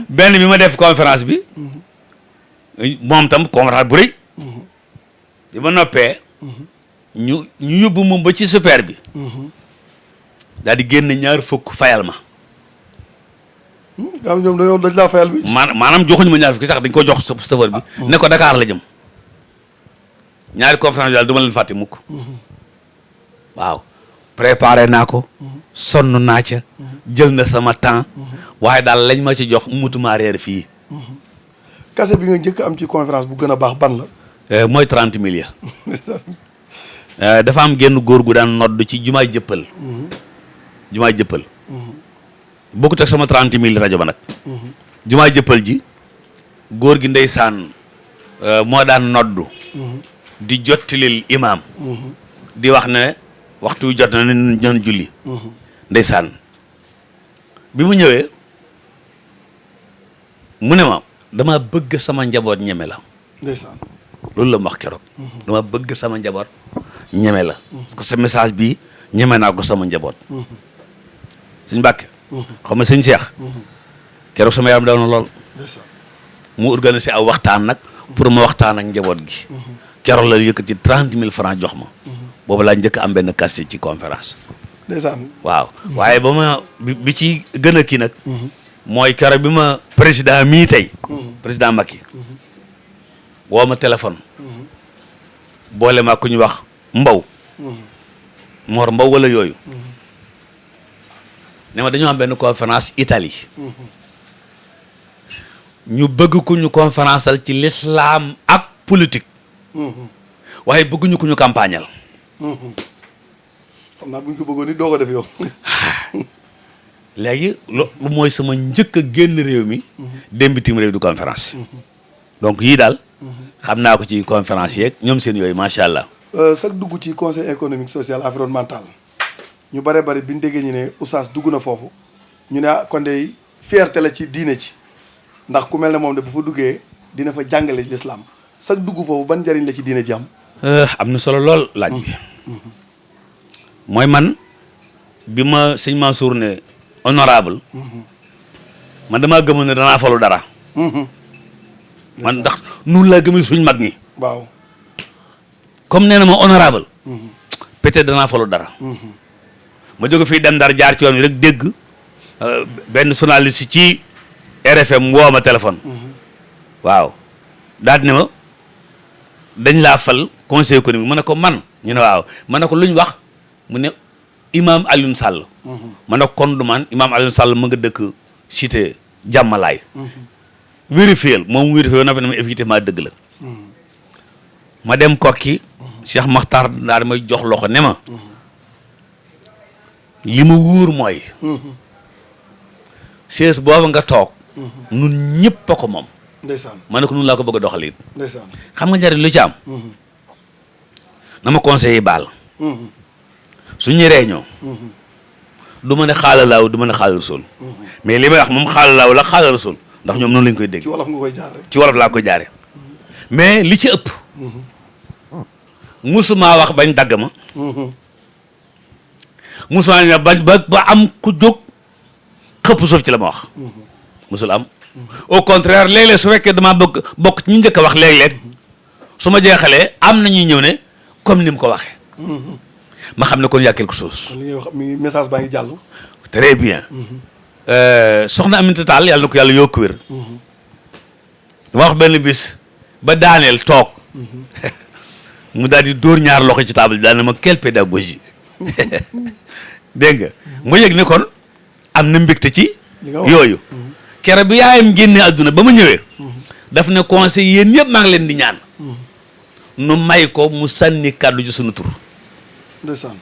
benn bi ma def conférence bi. moom tam conférence bu rëy. bi ma noppee. ñu yóbbu moom ba ci super bi. daal di génne ñaar fukk fayal ma. waaw ñoom dañ laa fayal bi. maanaam joxuñu ma ñaar fukki sax dañ ko jox chauffeur bi. ne ko Dakar la jëm. ñaari conférence daal du ma leen fàtte mukk. waaw préparé naa ko. sonn naa ca. jël na sama temps. waaye daal lañ ma ci jox mutuma reer fii. kase bi nga njëkk am ci conférence bu gën a baax ban la. mooy 30 000 ya. dafa am genn góor gu daan nodd ci jumaay jëppal. jumaay jëppal. bokkut ak sama 30 000 rajo ba nag. jumaay jëppal ji góor gi ndeysaan moo daan noddu. di jottilil imaam. di wax ne waxtu wi jot na ne ñoon julli. ndeysaan bi mu ñëwee mu ne ma dama bëgg sama njaboot ñeme la. ndeysaan loolu la ma wax keroog. dama bëgg sama njaboot ñeme la. parce que sa message bi ñeme naa ko sama njaboot. suñ Mbàkke. xam nga sëñ Cheikh. keroog sama yaram daw na lool. mu organisé aw waxtaan nag. pour ma waxtaan ak njaboot gi. keroog la yëkkati 30 000 francs jox ma. boobu laa njëkk am benn kase ci conférence. ndeysaan waaw waaye ba ma bi ci gën a kii nag. mooy keroog bi ma président mii tey. président Macky. woo ma téléphone. boole ma ku ñu wax Mbow. Mor Mbow wala yooyu. ne ma dañoo am benn conférence Italie. ñu bëgg ku ñu conférenceal ci l'islam ak politique. waaye bëgguñu ku ñu campagnal. xam naa bu ñu ko bëggoon ni doo ko def yow. léegi loolu mooy sama njëkk a génn réew mi. dem bitim réew du conférence. donc yii daal. xam naa ko ci conférence yeeg ñoom seen yooyu macha allah. sax dugg ci conseil économique social environnemental ñu bare bari bi ñu déggee ñu ne Oustaz dugg na foofu ñu ne ah kon de fierté la ci diine ci ndax ku mel ne moom de bu fa duggee dina fa jàngale l'islam sax dugg foofu ban njëriñ la ci diine ji am. am na solo lool laaj bi mooy man bi ma sëñ Mansour ne honorable man damaa gëmoon ne danaa falu dara man ndax nun laa gëmee suñ mag ñi waaw comme nee na ma honorable peut-être danaa falu dara ma jóge fii dem Ndar jaar ci yoon wi rek dégg benn journaliste ci RFM woo ma téléphone waaw daal ne ma dañ laa fal conseil économique ma ne ko man ñu ne waaw ma ne ko luñ wax mu ne imam Alioune Sall ma ne ko kon du man imam Alioune Sall ma nga dëkk cité jàmmalaay vérifié moom vérifié na fa ne ma effectivement dëgg la ma dem kokki Cheikh Makhtar daal may jox loxo ne ma li ma wóor mooy chaise booba nga toog nun ñëpp a ko moom ndeysaan ma ne ko nun laa ko bëgg a doxal it ndeysaan xam nga njëriñ lu ci am na ma conseiller baal su ñu réunion du ma ne xaalalaaw du ma ne xaalal rasul mais li may wax moom xaalalaaw la xaalal rasul ndax ñoom noonu lañ koy dégg ci wolof nga koy jaar rek ci wolof laa koy jaare mais li ci ëpp musuma wax bañ dagg ma musuma ne bañ ba am ku jóg xëpp suuf ci la ma wax musul am au contraire léeg-léeg su fekkee damaa bokk ci ñu njëkk a wax léeg-léeg su ma jeexalee am na ñuy ñëw ne comme ni mu ko waxee ma xam ne kon y a quelque chose. li ngay wax mi message baa ngi jàll. très bien. soxna Aminata Tall yàlla na ko yàlla yokk wér. dama wax benn bis ba daaneel toog mu daal di dóor ñaar loxo ci table daal na ma quelle pédagogie dégg nga ma yëg ne kon am na mbégte ci yooyu. kere bi yaayam génnee àdduna ba ma ñëwee daf ne conseil yéen ñëpp maa ngi leen di ñaan nu may ko mu sànni kàddu ci sunu tur ndeysaan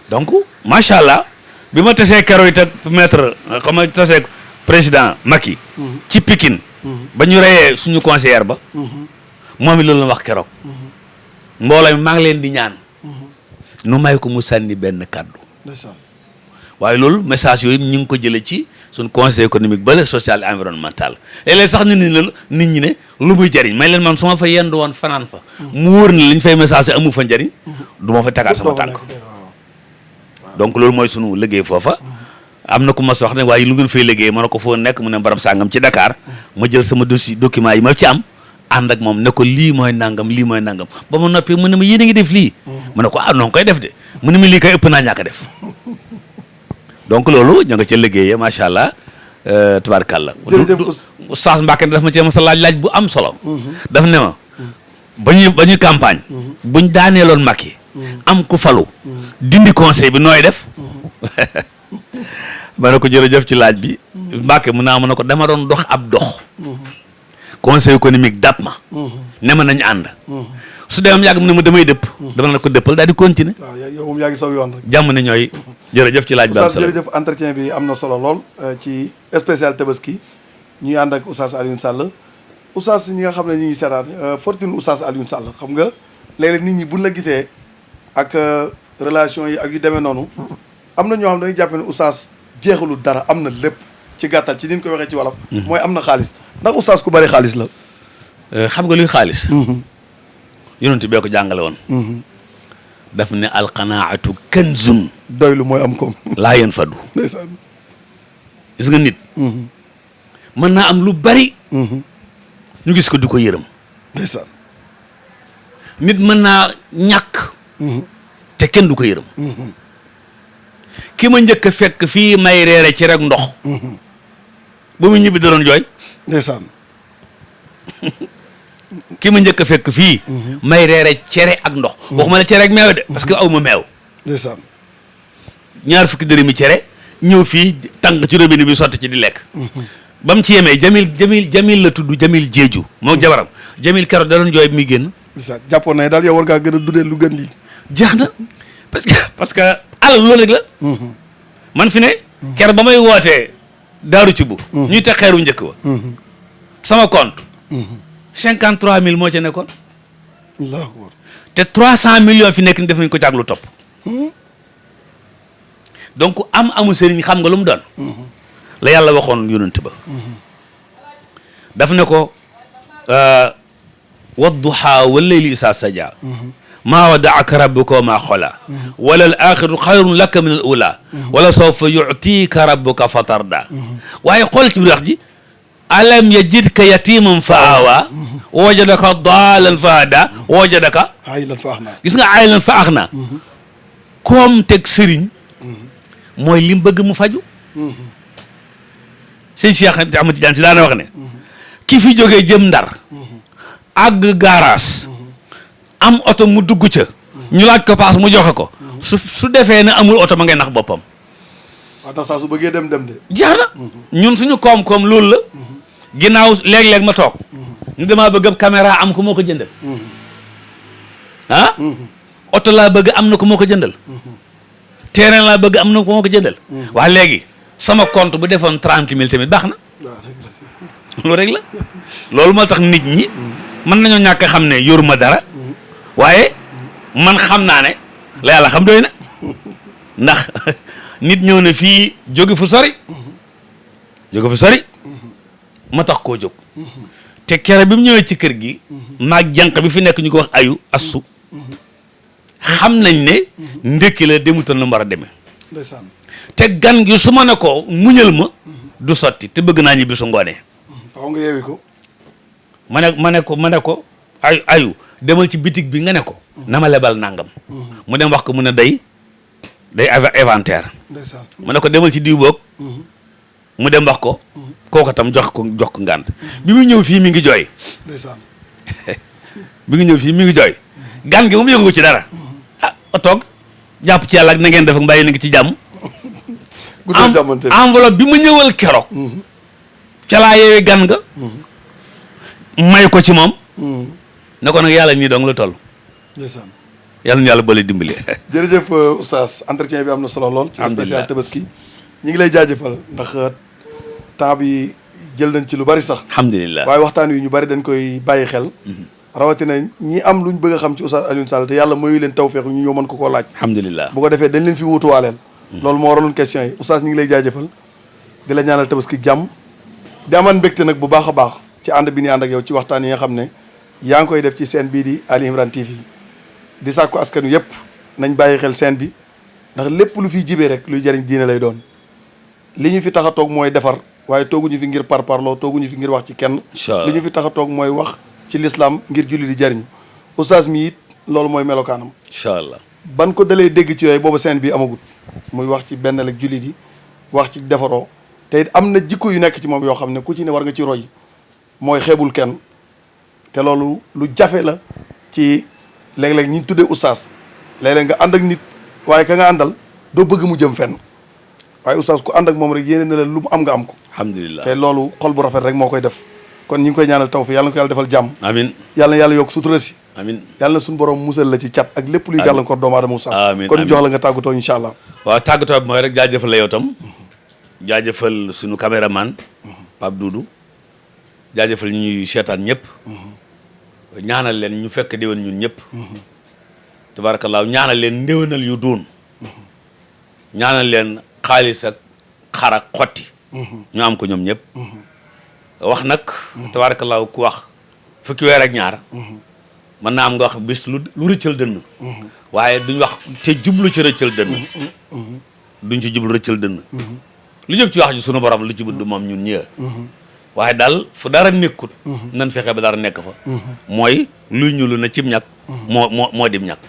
donc macha allah bi ma tasee kero it ak maître xam nga tasee président Macky ci Pikine ba ñu reyee suñu conseillère ba moom it loolu la wax keroog mbooloo mi maa ngi leen di ñaan nu may ko mu sànni benn kàddu ndeysaan waaye loolu message yooyu ñu ngi ko jëlee ci suñ conseil économique bale social et environnemental léeg-léeg sax nit ñi ne lu muy jëriñ may leen man su ma fa yendu woon fanaan fa mu wóor ne li ñu fay message amu fa njëriñ du ma fa tegaat sama tànk donc loolu mooy sunu liggéey foofa am na ku ma wax ne waaye lu ngeen fay liggéey ma ne ko foo nekk mu ne barab sàngam ci Dakar ma jël sama document yi ma ci am ànd ak moom ne ko lii mooy nangam ba ma noppee mu ne ma yéen a ngi def lii ma ne ko ah noonu koy def de mu ne ma lii kay ëpp naa ñàkk a def donc loolu ña nga ca liggéeyee macha allah tubaarkàlla. jërëjëf Oustaz Mbacke daf ma cee mos a laaj bu am solo. daf ne ma ba ñuy campagne. buñ daaneeloon Macky. am ku falu. dindi conseil bi nooy def. ma ne ko jërëjëf ci laaj bi. Mbacke mun naa ma ne ko dama doon dox ab dox. conseil économique dab ma. ne ma nañ ànd. su demee yàgg mu ne ma damay dëpp. dama ne ko dëppal daal di continuer. waaw yow moom yaa ngi saw yoon rek. jàmm ne ñooy. jërëjëf ci laaj bi am solo jërëjëf entretien bi am na solo lool ci spécial Tabaski ñuy ànd ak Oustaz Alioune Sall Oustaz ñi nga xam ne ñu ngi seetaan fortune Oustaz Alioune Sall xam nga léeg-léeg nit ñi buñ la gisee ak relation yi ak yu demee noonu am na ñoo xam dañuy jàpp ne Oustaz jeexalul dara am na lépp ci gàttal ci ni ñu koy waxee ci wolof. mooy am na xaalis ndax Oustaz ku bari xaalis la. xam nga luy xaalis. yonent bee ko jàngale woon. daf ne alqanaatu kanzun. doylu mooy am koom. laa yéen fadu. ndeysaan. gis nga nit. mën naa am lu bari. ñu gis ko di ko yërëm. ndeysaan. nit mën naa ñàkk. te kenn du ko yërëm. ki ma njëkk a fekk fii may reere ci rek ndox. ba mu ñibbi da doon jooy. ndeysaan. ki ma njëkk a fekk fii. may reere cere ak ndox. waxuma la cere ak meew de parce que aw ma meew. ndeysaan. ñaar fukki dërëmi cere ñëw fii tànk ci robinet bi sotti ci di lekk. ba mu ci yemee Jamil la tudd Jamil Jeeju moo jabaram Jamil keroog da doon jooy bi muy génn. ndeysaan jàppoon na daal yow war ngaa gën a dundee lu gën lii. jeex na parce que alal loolu rek la. man fi ne. keroog ba may wootee daaru ci bu. ñuy teg xeeru njëkk ba. sama compte. 53 000 moo ca nekkoon. allahu akbar. te 300 millions fi nekk ni def nañ ko caag lu topp. donc amu sëriñ xam nga lu mu doon. la yàlla waxoon yonent ba. daf ne ko wadduhaa wallayli isaa sajaa maa wadaaka rabbuka wa maa xolaa wala al axiratu xayrun laka min al ula wala sawfa yuctiika rabbuka fatarda waaye xool ci biir wax ji alam yajidka yatiman fa aawaa wajadaka daalan fa hadaa wajadaka aylan fa axnaa gis nga aylan fa axnaa koom teg sëriñ mooy lim bëgg mu faju sëñ Cheikh Ahmad Tidiane si daana wax ne ki fi jógee jëm Ndar àgg gaaraas am oto mu dugg ca ñu laaj ko paas mu joxe ko su defee ne amul oto ma ngay nax boppam waaw tax saa su bëggee dem de jeex na ñun suñu koom-koom loolu la ginnaaw léeg-léeg ma toog ñu damaa bëgg ab caméra am ko moo ko jëndal oto laa bëgg am na ko moo ko jëndal terrain laa bëgg am na ko moo ko jëndal waa léegi sama compte bu defoon 30 000 tamit baax na loolu rek la loolu moo tax nit ñi mën nañoo ñàkk xam ne yoruma dara waaye man xam naa ne la yàlla xam doy na ndax nit ñëw na fii jóge fu sori ma tax koo jóg te kere bi mu ñëwee ci kër gi maag jànq bi fi nekk ñu ko wax ayu assu xam nañ ne ndékki la demutal na mu war a demee ndeysaan te gan gi su ma ne ko muñal ma du sotti te bëgg naa ñibbi su ngoonee faaw nga yeewi ko ma ne ko ayu demal ci bitig bi nga ne ko na ma lebal nangam mu dem wax ko mu ne day inventaire ndeysaan mu ne ko demal ci diw boog mu dem wax ko kooku tam jox ko ngànt bi mu ñëw fii mi ngi jooy ndeysaan bi ngi ñëw fii mi ngi jooy gan gi moom yëgu ko ci dara toog jàpp ci yàlla ak na ngeen def ak mbàyyi na ngi ci jàmm enveloppe bi ma ñëwal keroog ca laa yeewee gan nga may ko ci moom ne ko nag yàlla nii dong la toll ndeysaan yàlla ñu yàlla boole dimbali jërëjëf oustaz entretien bi am na solo lool ci spécial tabaski ñi ngi lay jaajëfal ndax temps bi jël nañ ci lu bari sax alhamdulilah waaye waxtaan wi ñu bari dañ koy bàyyi xel rawatina ñi am luñ bëgg a xam ci oustaz Alioune Sall te yàlla mayu leen tawfeex ñu ñëw mën ko koo laaj alhamdulilah bu ko defee dañ leen fi wuutuwaaleel loolu moo waraloon question yi oustaz ñu ngi lay jaajëfal di la ñaanal tabaski jàmm di amaan mbégte nag bu baax a baax ci ànd bi ni ànd ak yow ci waxtaan yi nga xam ne yaa ngi koy def ci scène bii di Ali Imran TV di sàkku askan wi yëpp nañ bàyyi xel scène bi ndax lépp lu fiy jibee rek luy jëriñ diine lay doon li ñu fi tax a toog mooy defar waaye tooguñu fi ngir parparloo tooguñu fi ngir wax ci kenn li ñu fi tax a toog mooy wax ci l'islam ngir julli di jëriñu oustaz mi it loolu mooy melokaanam incha allah ban ko dalee dégg ci yooyu boobu scène bi amagut muy wax ci benn ak julli di wax ci defaroo te it am na jikko yu nekk ci moom yoo xam ne ku ci ne war nga ci roy mooy xeebul kenn te loolu lu jafe la ci léeg-léeg ñi tuddee oustaz léeg-léeg nga ànd ak nit waaye ka nga àndal doo bëgg mu jëm fenn waaye oustaz ku ànd ak moom rek yéene na la lu mu am nga am ko alhamdulilah te loolu xol bu rafet rek moo koy def kon ñi ngi koy ñaanal taw fi yàlla na ko yàlla defal jàmm amin yàlla na yàlla yokk sutura si amin yàlla na suñu borom musal la ci cat ak lépp luy gàllankoor doomu aadama oustaz amiin kon jox la nga tàggatoo incha allah waaw tàggatoo bi mooy rek jaajëfal la yow tam jaajëfal suñu caméraman Pape Doudou jaajëfal ñu ñuy seetaan ñëpp ñaanal leen ñu fekk déwén ñun ñëpp tabaarakallaahu ñaanal leen ndéwénal yu doon ñaanal leen xaalis ak xar ak xotti ñu am ko ñoom ñëpp wax nag tabaarakallaahu ku wax fukki weer ak ñaar mën naa am nga wax bis lu rëccal dënn waaye duñ wax te jublu ci rëccal dënn duñ ci jublu rëccal dënn lu jëm ci wax ji sunu borom lu ci budd moom ñun ñëwee waaye daal fu dara nekkut nan fexe ba dara nekk fa mooy luy ñuulu na cib ñàkk moo dim ñàkk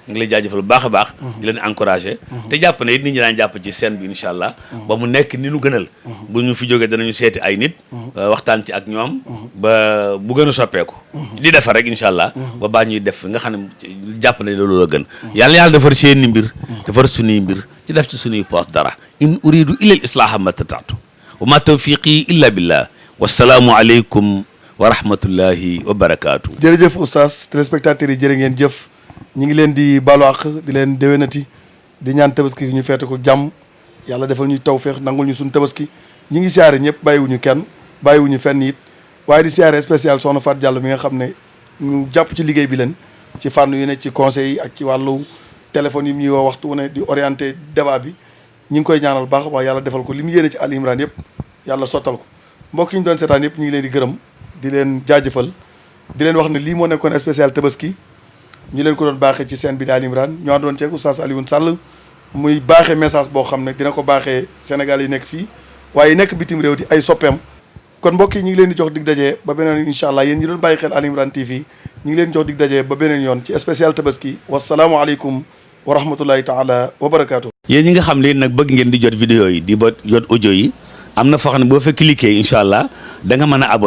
ngi lay jaajëfal bu baax a baax di leen encouragé te jàpp ne it nit ñi daan jàpp ci scène bi incha allah ba mu nekk ni nu gënal bu ñu fi jógee danañu seeti ay nit waxtaan ci ak ñoom ba bu gën a soppeeku di defar rek incha allah ba baa ñuy def nga xam ne jàpp ne loolu la gën yàlla defar seeni mbir defar suñuy mbir ci def ci suñuy poos dara in uridu illa al islaha ma tataatu wa ma tawfiqi illa billah wasalaamu aleykum wa rahmatullahi wa barakaatu. jërëjëf oustaz téléspectateurs yi jërë ngeen jëf ñi ngi leen di baalu àq di leen déwénati di ñaan tabaski ñu feete ko jàmm yàlla defal ñuy tawféex nangul ñu suñu tabaski ñi ngi siyaare ñëpp bàyyiwuñu kenn bàyyiwuñu fenn it waaye di siyaare spécial soxna Fatou Diallo mi nga xam ne ñu jàpp ci liggéey bi leen ci fànn yu ne ci conseil yi ak ci wàllu téléphone yi ñuy woo waxtu wu ne di orienté débat bi ñi ngi koy ñaanal baax a baax yàlla defal ko li mu yéene ci Ali Imran yëpp yàlla sottal ko mbokk yi ñu doon seetaan yëpp ñu ngi leen di gërëm di leen jaajëfal di leen wax ne lii moo nekkoon spécial tabaski ñu leen ko doon baaxee ci seen bi di Ali Imran ñu àndoon ceeg Oustaz Alioune Sall muy baaxee message boo xam ne dina ko baaxee Sénégal yi nekk fii waaye yi nekk bitim réew di ay soppeem kon mbokk yi ñu ngi leen di jox dig daje ba beneen incha allah yéen ñi doon bàyyi xel Ali Imran TV ñu ngi leen jox dig daje ba beneen yoon ci spécial tabaski wasalaamualeykum wa rahmatullahi taala wa barakaatu. yéen ñi nga xam ne nag bëgg ngeen di jot vidéo yi di ba jot audio yi am na foo xam ne boo fa cliquer incha allah da nga mën a abonné